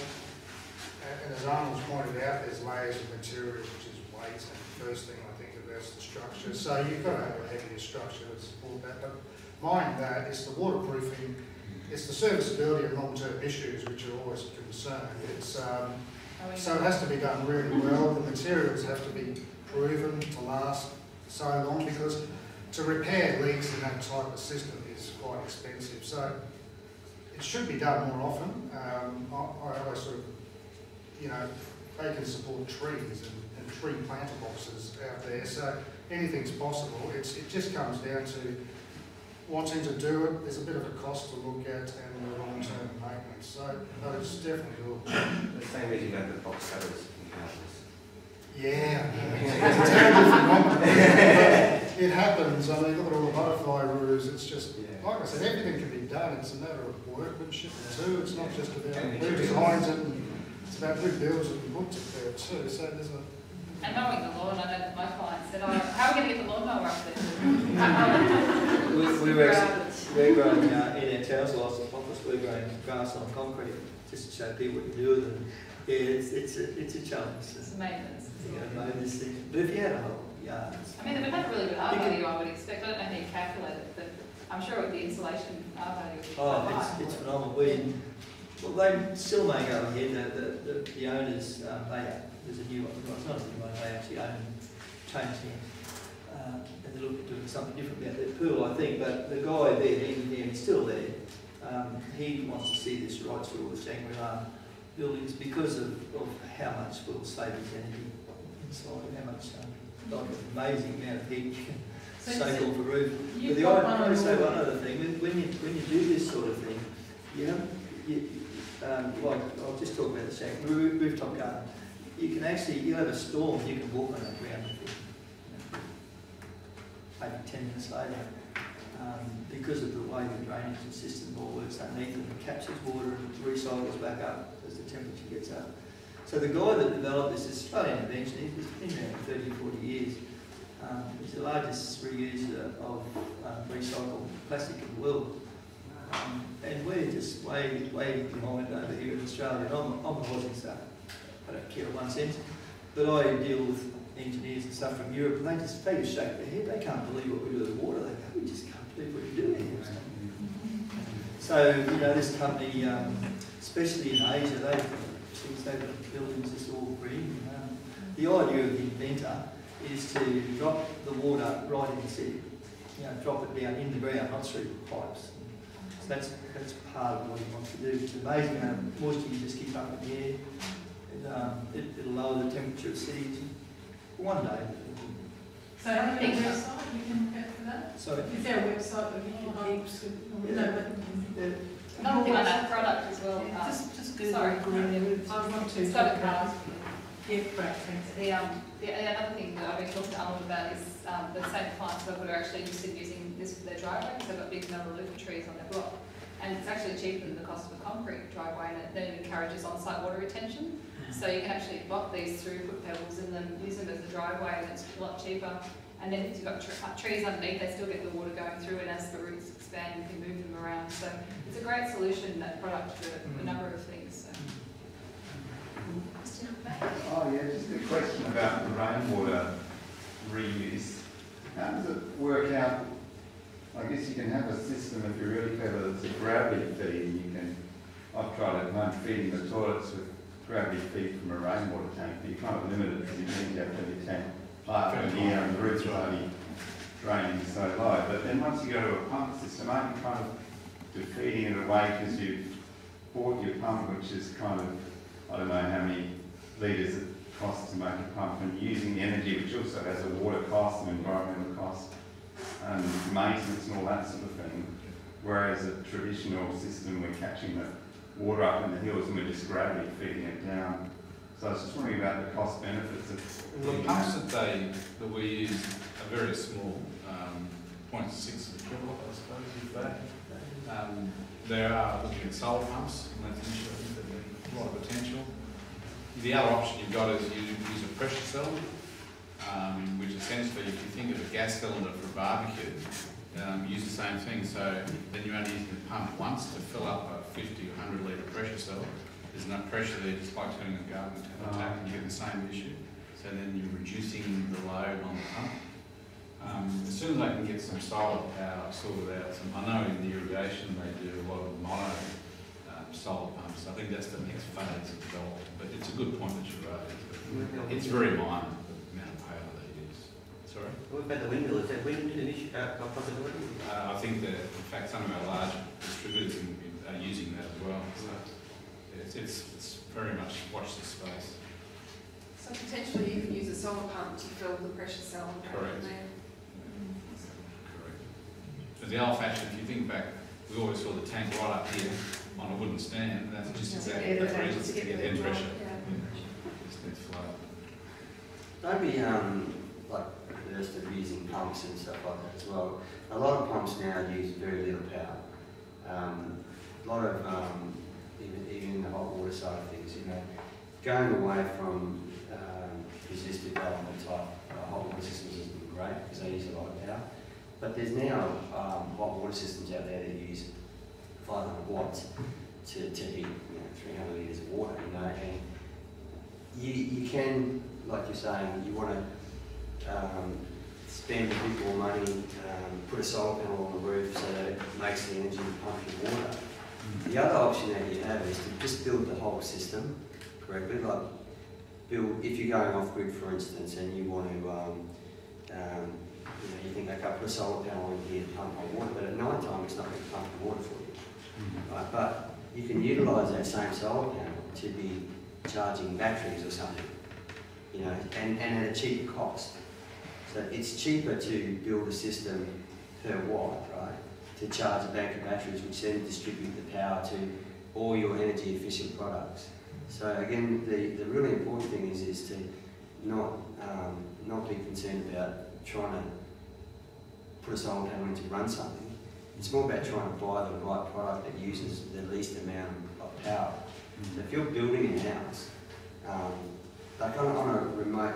as Arnold's pointed out, there's layers of material, which is weight, and the first thing I think of that's the structure. So you've got to have a heavier structure to support that. But mind that, it's the waterproofing, it's the serviceability and long-term issues which are always a concern. It's, so it has to be done really well. The materials have to be proven to last so long, because to repair leaks in that type of system is quite expensive. So it should be done more often. I always sort of, they can support trees and tree planter boxes out there. So anything's possible. It just comes down to wanting to do it. There's a bit of a cost to look at and the long-term maintenance. So, but it's definitely doable. The same reason you have the box covers in houses. Yeah, it happens. I mean, look at all the butterfly roos. It's just, like I said, everything can be done. It's a matter of workmanship too. It's not just about who designs it, it's about who builds it and puts it there too. So there's a... And mowing the lawn, I know that my client said, how are we going to get the lawnmower up there? We're growing in our town's license office, we're growing grass on concrete just to show people what you do with it. Yeah, it's a challenge. It's maintenance. You know, mow this thing. But if you had a whole yard. I mean, they've had a really good R value, I would expect. I don't know how you calculate it, but I'm sure with the insulation R value would be quite high. It's phenomenal. They still may go ahead. The owners, there's a new one. Well, it's not a new one. They actually own changed hands. And they're looking at doing something different about their pool, I think. But the guy there, the engineer, he's still there. He wants to see this right through all the Shangri-La buildings because of how much will save his energy inside, and how much like an amazing amount of heat you can soak off a roof. But I want to say one other thing. When you do this sort of thing, like I'll just talk about the rooftop garden. You can actually, you have a storm, you can walk on that ground maybe 10 minutes later, because of the way the drainage system all works underneath and it captures water and recycles back up as the temperature gets up. So the guy that developed this is Australian invention. He's been around for 30 or 40 years. He's the largest reuser of recycled plastic in the world. And we're just way behind over here in Australia. And I'm an Aussie, so I don't care 1 cent. But I deal with engineers and stuff from Europe, and they just shake their head. They can't believe what we do with water. They go, we just can't believe what you're doing here. So, this company, especially in Asia, they've got buildings just all green. The idea of the inventor is to drop the water right in the city. Drop it down in the ground, not through pipes. So that's part of what he wants to do. It's amazing how moisture you just keep up in the air. It'll lower the temperature of cities. One day. So have you got a website you can get for that? Sorry? Is there a website that you can keep? Another thing on that product as well. Just Google. Sorry. I want to. It's got a card. Yeah, great, thanks. Another thing that I've been talking to Arnold about is the same clients that are actually interested in using this for their driveway because they've got big metal roof trees on their block. And it's actually cheaper than the cost of a concrete driveway, and then it encourages on-site water retention. So you can actually block these through, put pebbles in them, use them as a driveway, and it's a lot cheaper. And then if you've got trees underneath, they still get the water going through, and as the roots expand, you can move them around. So it's a great solution, that product, for a number of things. So. Oh yeah, just a question about the rainwater reuse. How does it work out? I guess you can have a system, if you're really clever, that's a gravity feed. I've tried at home feeding the toilets with gravity feed from a rainwater tank, but you're kind of limited because you need to have your tank flat in the air and the roof's only draining so low. But then once you go to a pump system, aren't you kind of defeating it away because you've bought your pump, which is kind of, I don't know how many litres it costs to make a pump, and using the energy, which also has a water cost and environmental cost and maintenance and all that sort of thing. Whereas a traditional system, we're catching the water up in the hills and we're just gravity feeding it down. So I was just wondering about the cost benefits of... The pumps that we use are very small, 0.6 of a kilowatt, I suppose, if that. There are looking at solar pumps, and that's interesting, that there's a lot of potential. The other option you've got is you use a pressure cylinder, which essentially, if you think of a gas cylinder for a barbecue, use the same thing. So then you're only using the pump once to fill up a 50 or 100 litre pressure cylinder. There's no pressure there, just like turning a garden tap, and you get the same issue. So then you're reducing the load on the pump. As soon as I can get some solar power sorted out, I know in the irrigation they do a lot of mono solar pumps. I think that's the next phase of development. But it's a good point that you raised. It's very minor, the amount of power they use. Sorry? What about the windmill? Is that wind an issue, a possibility? I think that, in fact, some of our large distributors are using that as well. So it's very much watch this space. So potentially you can use a solar pump to fill the pressure cell. Correct. As the old fashioned, if you think back, we always saw the tank right up here on a wooden stand, and that's just exactly the reason to get the end pressure. Just needs flow. Don't be like averse to using pumps and stuff like that as well. A lot of pumps now use very little power. A lot of even the hot water side of things, you know, going away from resistive development type hot water systems has been great because they use a lot of power. But there's now hot water systems out there that use 500 watts to heat 300 litres of water, you know, and you can, like you're saying, you want to spend a bit more money, put a solar panel on the roof so that it makes the energy pump your water. The other option that you have is to just build the whole system correctly, like build, if you're going off grid for instance and you want to, you think, okay, put a solar panel in here to pump my water, but at night time it's not going to pump the water for you. Right? But you can utilise that same solar panel to be charging batteries or something, you know, and at a cheaper cost. So it's cheaper to build a system per watt, right, to charge a bank of batteries, which then distribute the power to all your energy efficient products. So again, the really important thing is to not be concerned about trying to put a solar panel in to run something. It's more about trying to buy the right product that uses the least amount of power. So if you're building a house, like on a remote,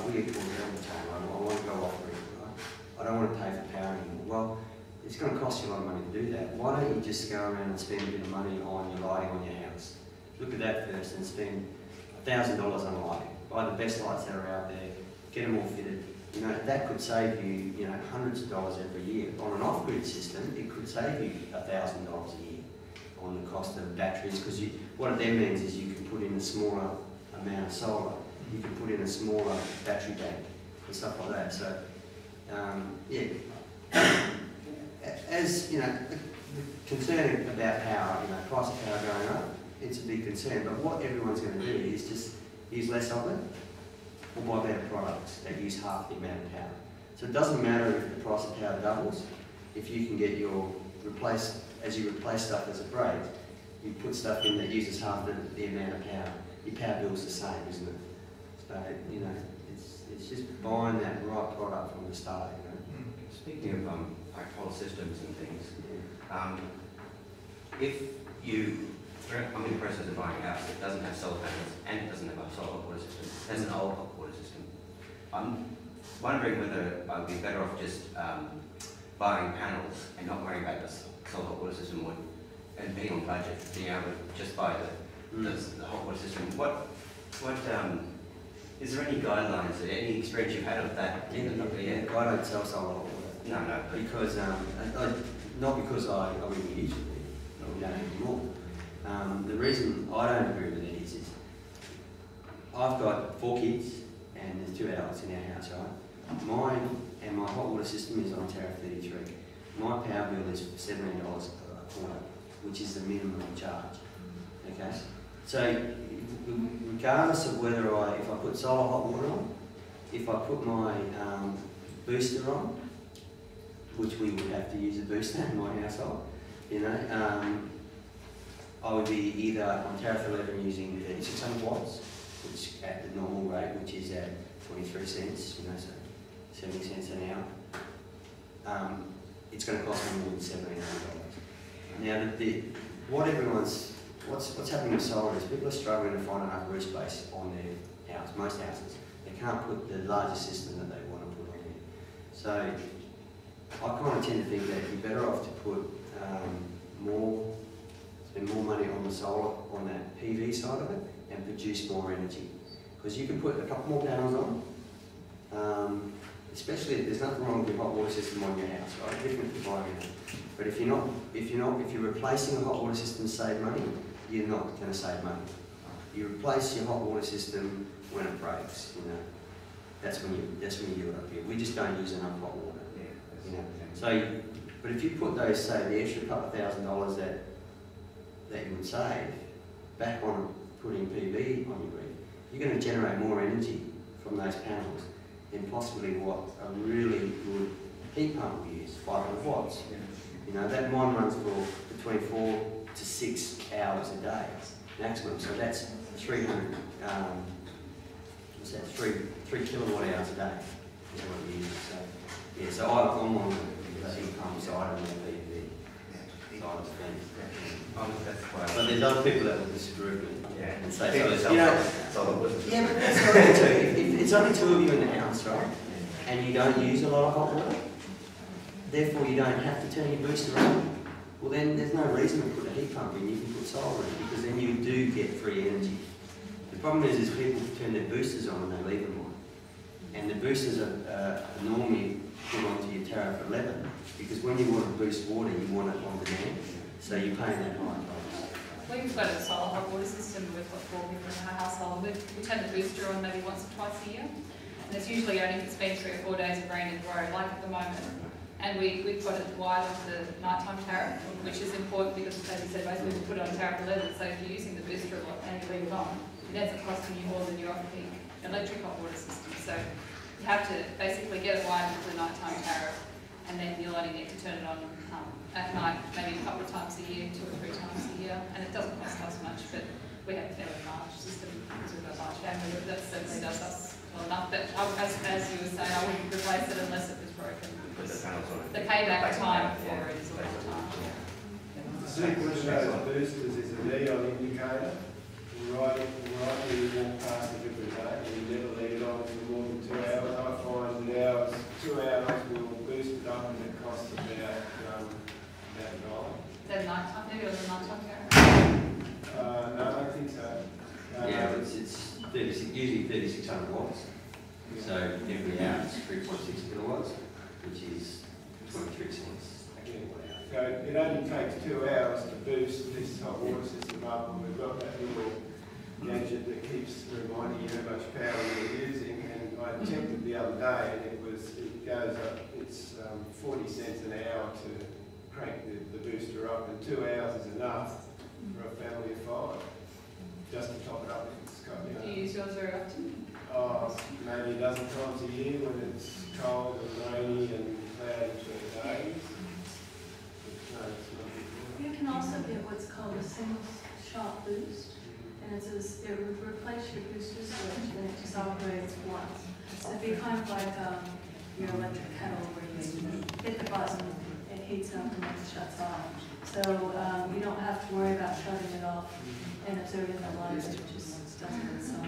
we get called all the time, I want to go off grid, right? I don't want to pay for power anymore. Well, it's going to cost you a lot of money to do that. Why don't you just go around and spend a bit of money on your lighting on your house? Look at that first and spend $1,000 on lighting. Buy the best lights that are out there, get them all fitted. You know, that could save you, you know, hundreds of dollars every year. On an off-grid system, it could save you $1,000 a year on the cost of batteries, because what it then means is you can put in a smaller amount of solar, you can put in a smaller battery bank and stuff like that. So, yeah, as you know, the concern about power, you know, price of power going up, it's a big concern. But what everyone's going to do is just use less of it, or buy better products that use half the amount of power. So it doesn't matter if the price of power doubles, if you can get your as you replace stuff as it breaks, you put stuff in that uses half the amount of power. Your power bill's the same, isn't it? So, you know, it's just buying that right product from the start, you know. Speaking of high-power systems and things, if you, I'm in the process of buying a house that doesn't have solar panels and it doesn't have a solar water system, it has an old hot water system. I'm wondering whether I would be better off just buying panels and not worrying about the solar hot water system and being on budget, being able to just buy the hot water system. Is there any guidelines, any experience you've had of that? Yeah, I don't sell solar hot water. No. Because, not because I really use it, we don't anymore. The reason I don't agree with it is I've got 4 kids and there's 2 adults in our house, right? Mine and my hot water system is on tariff 33. My power bill is $17 a quarter, which is the minimum charge. Okay? So, regardless of whether if I put solar hot water on, if I put my booster on, which we would have to use a booster in my household, you know, I would be either on tariff 11 using 600 watts, which at the normal rate, which is at 23 cents, you know, so 70 cents an hour, it's going to cost them more than $1,700. Now, what's happening with solar is people are struggling to find enough roof space on their house, most houses. They can't put the largest system that they want to put on there. So I kind of tend to think that you're better off to put spend more money on the solar, on that PV side of it, and produce more energy. Because you can put a couple more panels on, especially there's nothing wrong with your hot water system on your house, right? Different to buying it. But if you're replacing a hot water system to save money, you're not going to save money. You replace your hot water system when it breaks, you know. That's when you do it up here. We just don't use enough hot water, you know. So, but if you put those, say, the extra couple $1,000s that you would save back on putting PV on your roof, you're going to generate more energy from those panels than possibly what a really good heat pump will use, 500 watts. You know, that one runs for between 4 to 6 hours a day maximum. So that's 300. What's that? 3 kilowatt hours a day is what we use. So yeah, so I'm on the heat pump side and the PV side of things. But there's other people that will disagree with me and say, you know, yeah, but that's not it too. If it's only 2 of you in the house, right, and you don't use a lot of hot water, therefore you don't have to turn your booster on, well then there's no reason to put a heat pump in, you can put solar in, because then you do get free energy. The problem is people turn their boosters on and they leave them on. And the boosters are normally put onto your tariff 11, because when you want to boost water, you want it on demand, so you're paying that high price. We've got a solar hot water system. We've got 4 people in our household. We turn the booster on maybe once or twice a year. And it's usually only if it's been 3 or 4 days of rain in a row, like at the moment. And we've got it wired onto the nighttime tariff, which is important because, as you said, most people put it on tariff 11. So if you're using the booster a lot and you leave it on, it ends up costing you more than your off-peak electric hot water system. So you have to basically get it wired into the nighttime tariff, and then you'll only need to turn it on at night, maybe a couple of times a year, 2 or 3 times a year, and it doesn't cost us much, but we have a fairly large system because we've got a large family. That certainly does us well enough. But as you were saying, I wouldn't replace it unless it was broken. The payback time for it is a long time. The sequence of those boosters is a neon indicator. Right, you walk past it every day and you never leave it on for more than 2 hours. I find now it's 2 hours we'll boost it up and it costs about $1. Is that night time? Maybe it was a night time carrier? No, I don't think so. Yeah, it's usually 3,600 watts. Yeah. So every hour it's 3.6 kilowatts, which is 23 cents. Yeah. So it only takes 2 hours to boost this hot water system up, and we've got that little gadget that keeps reminding you how much power you're using. And I checked it the other day, and it goes up. It's 40 cents an hour to crank the booster up, and 2 hours is enough for a family of 5, just to top it up if it's got, you know. Do you use yours very often? Maybe a dozen times a year when it's cold and rainy and cloudy between the days. But, no, it's not a big deal. You can also get what's called a single shot boost, and it would replace your booster switch and it just operates once. So it'd be kind of like your electric kettle where you hit the button, it heats up and then it shuts off. So you don't have to worry about shutting it off and observing the light, it just does it itself.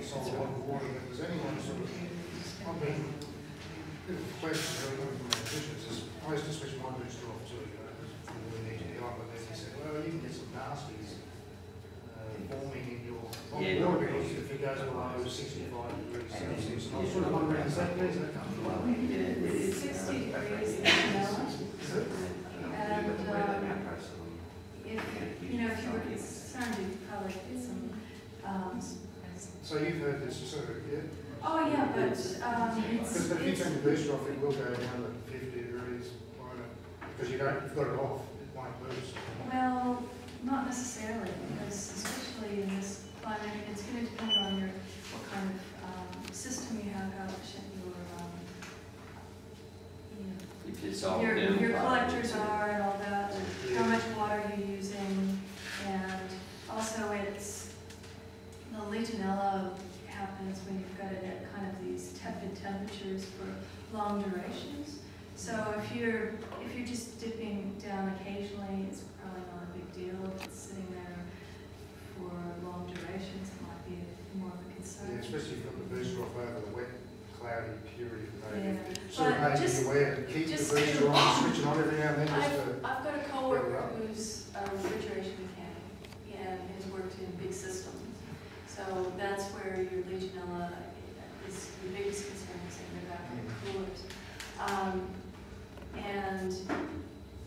Does anyone sort of, I mean, a bit of a question going on from my officials is, I used to switch my booster off too, you know, before we needed it up, but then he said, well, you can get some nasties forming in your water because if it goes below 65 degrees Celsius. And I was sort of wondering, is that where's that come from? It's 60 degrees in Manila, and if you were concerned, you'd probably get some. So you've heard this sort of, yeah? Oh yeah, but because if you turn the booster off, it will go down to 50 degrees, won't it? Because you've got it off, it won't boost. Well, not necessarily, because especially in this climate, it's going to depend on what kind of system you have, how efficient your collectors are and all that, and how much water you're using. so it's, the Legionella happens when you've got it at kind of these tepid temperatures for long durations. So if you're just dipping down occasionally, it's probably not a big deal. If it's sitting there for long durations, it might be more of a concern. Yeah, especially from the booster off over the wet, cloudy period. Yeah. Sort of making you aware to keep the booster on, switching on every now and then. I've got a co-worker who's a refrigeration mechanic and has worked in big systems. So that's where your Legionella is the biggest concern, is in the evaporative coolers. And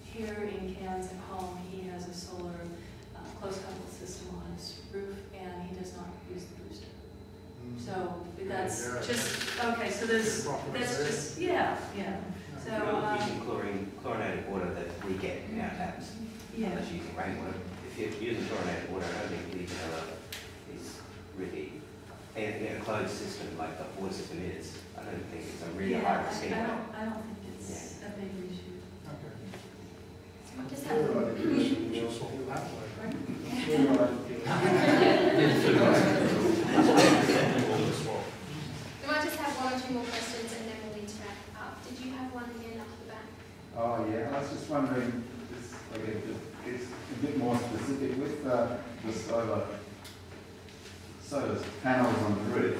here in Cairns at home, he has a solar close-coupled system on his roof, and he does not use the booster. So that's just, okay, so that's just, yeah. So, using chlorinated water that we get in our taps. Yeah. Unless using rainwater. If you're using chlorinated water, I don't think Legionella is really, in a closed system like the water system is, I don't think it's a really high risk anyway. I don't think it's a big issue. So I just have we might just have one or two more questions and then we'll need to wrap up. Did you have one again off the back? Oh yeah, I was just wondering, it's a bit more specific with the solar panels on the roof.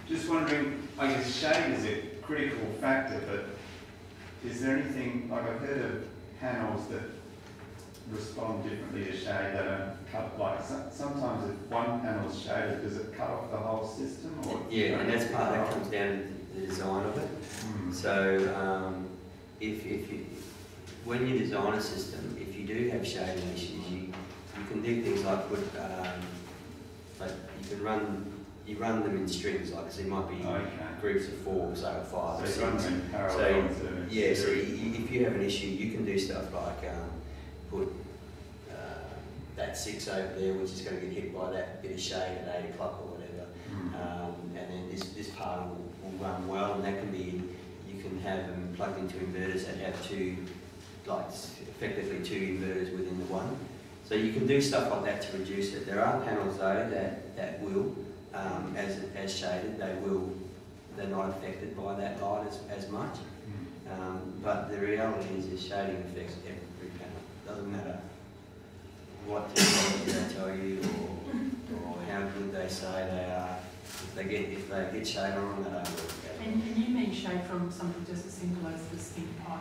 Just wondering, I guess shade is a critical factor, but is there anything, like I've heard of panels that respond differently to shade that are cut, like sometimes if one panel is shaded, does it cut off the whole system? Or yeah, and that's part that comes down to the design of it. So if you, when you design a system, if you do have shading issues, you can do things like put, like you run them in strings, like so there might be groups of 4, say, or 5 or 6. So yeah, so if you have an issue, you can do stuff like put that 6 over there, which is going to get hit by that bit of shade at 8 o'clock or whatever, and then this part will run well, and that can be, you can have them plugged into inverters that have effectively two inverters within the one. So you can do stuff like that to reduce it. There are panels though that will, as shaded, they're not affected by that light as much. But the reality is the shading affects every panel. Doesn't matter what technology they tell you or how good they say they are. If they get shade on them, they don't work. And you mean shade from something just as simple as the stink pipe?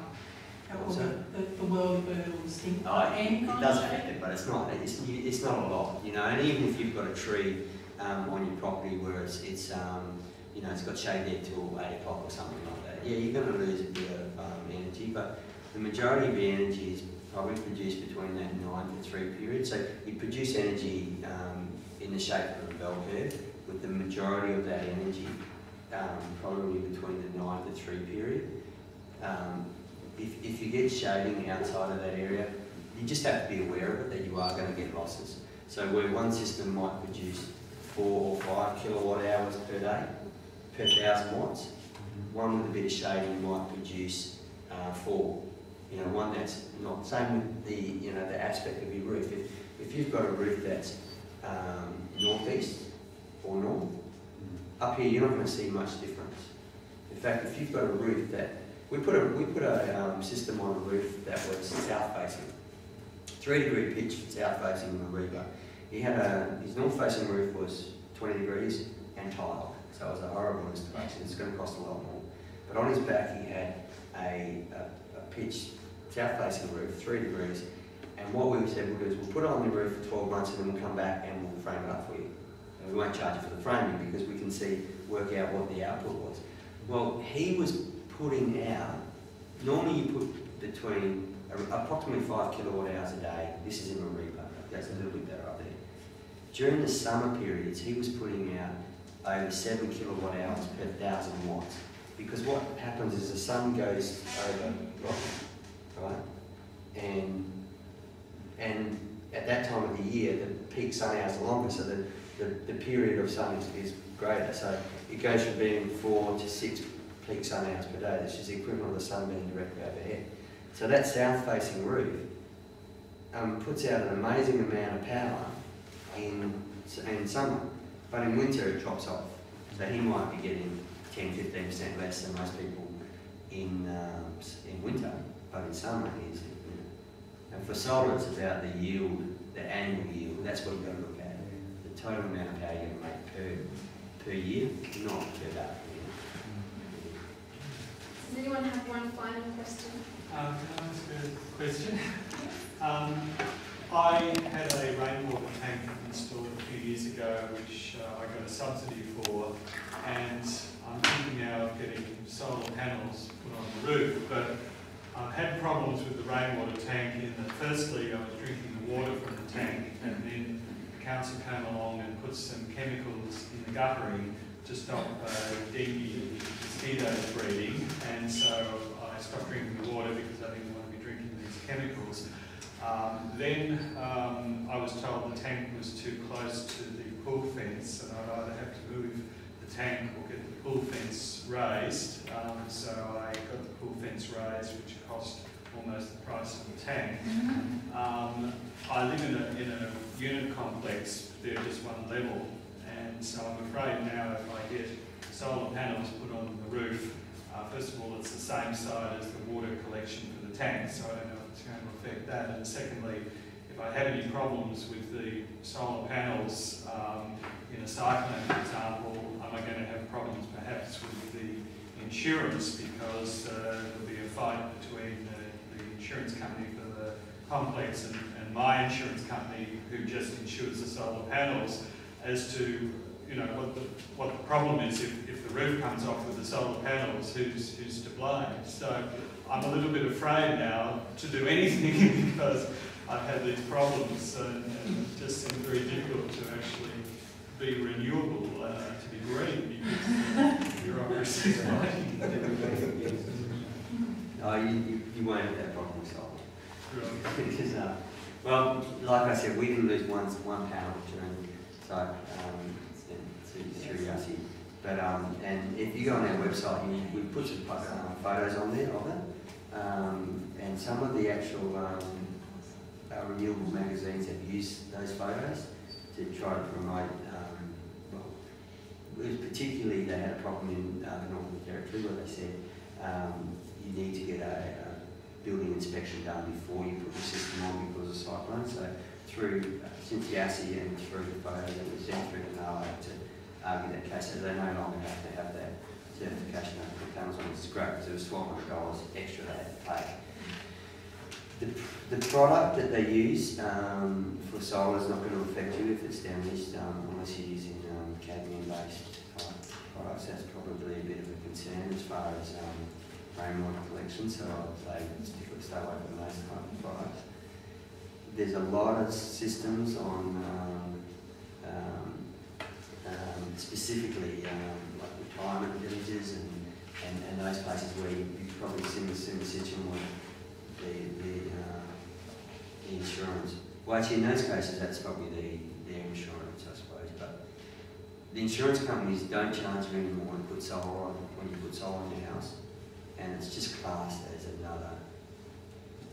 Or the whirlybird or the stink pipe? It does affect it, but it's not a lot, you know. And even if you've got a tree on your property where it's you know, it's got shade there till 8 o'clock or something like that, yeah, you're going to lose a bit of energy, but the majority of the energy is probably produced between that 9 to 3 period. So you produce energy in the shape of a bell curve, with the majority of that energy probably between the 9 to 3 period. If you get shading outside of that area, you just have to be aware of it, that you are going to get losses. So where one system might produce 4 or 5 kilowatt hours per day, per 1,000 watts, one with a bit of shading might produce 4. You know, one that's not. Same with the aspect of your roof. If you've got a roof that's northeast or north, up here you're not going to see much difference. In fact, if you've got a roof that we put a system on a roof that was south facing, 3-degree pitch south facing in the Reaper. He had his north facing roof was 20 degrees and tiled, so it was a horrible installation. It's going to cost a lot more. But on his back he had a pitch south facing roof, 3 degrees, and what we said we'll do is we'll put it on the roof for 12 months and then we'll come back and we'll frame it up for you. And we won't charge you for the framing because we can work out what the output was. Well, he was putting out, normally you put between approximately 5 kilowatt hours a day. This is in a Reaper, that's a little bit better up there. During the summer periods, he was putting out over 7 kilowatt hours per 1,000 watts. Because what happens is the sun goes over, right? And at that time of the year, the peak sun hours are longer, so the period of sun is greater. So it goes from being 4 to 6 peak sun hours per day. That's just the equivalent of the sun being directly overhead. So that south-facing roof puts out an amazing amount of power in summer, but in winter it drops off. So he might be getting 10-15% less than most people in winter, but in summer he's, and for solar it's about the yield, the annual yield. That's what you've got to look at. The total amount of power you're going to make per year, not per day. Does anyone have one final question? Can I ask a question? I had a rainwater tank installed a few years ago, which I got a subsidy for, and I'm thinking now of getting solar panels put on the roof, but I've had problems with the rainwater tank in that firstly I was drinking the water from the tank, and then the council came along and put some chemicals in the guttering to stop dengue mosquitoes breeding, and so I stopped drinking the water because I didn't want to be drinking these chemicals. Then I was told the tank was too close to the pool fence, and I'd either have to move the tank or get the pool fence raised. So I got the pool fence raised, which cost almost the price of the tank. I live in a unit complex. They're just one level, and so I'm afraid now if I get solar panels put on the roof, first of all it's the same side as the water collection for the tank, so I don't know if it's going to affect that, and secondly, if I have any problems with the solar panels in a cyclone, for example, am I going to have problems perhaps with the insurance, because there'll be a fight between the insurance company for the complex and my insurance company, who just insures the solar panels, as to what the problem is if the roof comes off with the solar panels, who's to blame. So I'm a little bit afraid now to do anything because I've had these problems, and it just seems very difficult to actually be renewable, to be green, because bureaucracy is fighting. No, you won't have that problem solved. Right. Because, well, like I said, we didn't lose one panel during through Yassi. But and if you go on our website, we put some photos on there of it, and some of the actual renewable magazines have used those photos to try to promote. Well, particularly they had a problem in the Northern Territory where they said you need to get a building inspection done before you put the system on because of cyclone. So through since Yassi and through the photos that were sent through the NALA to argue that case, so they no longer have to have that certification of the panels on. It's great because it was $1,200 extra they had to pay. The product that they use for solar is not going to affect you if it's damaged unless you're using cadmium based products. That's probably a bit of a concern as far as rainwater collection, so I would say stay away from those kind of products. There's a lot of systems on specifically like retirement villages and those places where you've probably seen the situation with the insurance. Well, actually, in those cases, that's probably their insurance, I suppose. But the insurance companies don't charge you anymore to put solar on when you put solar on your house, and it's just classed as another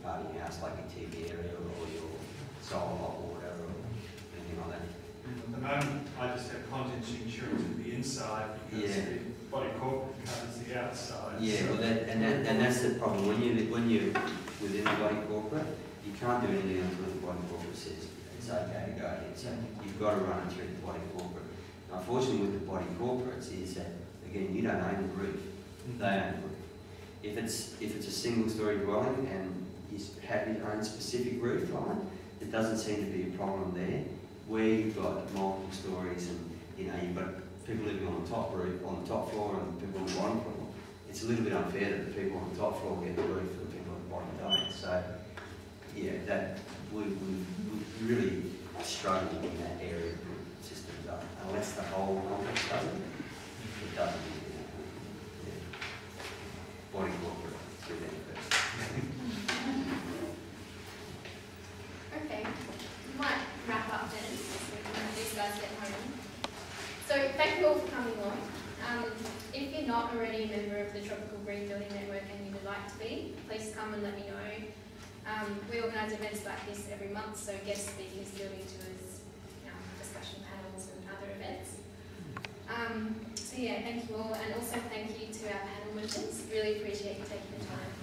part of your house, like your TV area or your solar hot water or anything like that. At the moment, I just have contents insurance with the inside because the body corporate covers the outside. Yeah, so well, and that's the problem. When you're within the body corporate, you can't do anything until the body corporate says it's okay to go ahead. So you've got to run it through the body corporate. Now, unfortunately, with the body corporates is that again you don't own the roof; they own the roof. If it's a single-story dwelling and you have your own specific roof line, there doesn't seem to be a problem there. Where you've got multiple stories and you've got people living on the top roof, on the top floor, and people on the bottom floor, it's a little bit unfair that the people on the top floor get the roof and the people on the bottom don't. So yeah, that we really struggle in that area of the systems unless the whole complex does it. It doesn't. Body corporate through them first. Okay, we might wrap up then, so these guys get home. So thank you all for coming on. If you're not already a member of the Tropical Green Building Network and you would like to be, please come and let me know. We organise events like this every month, so guest speakers, building tours, other events. So yeah, thank you all, and also thank you to our panel members. Really appreciate you taking the time.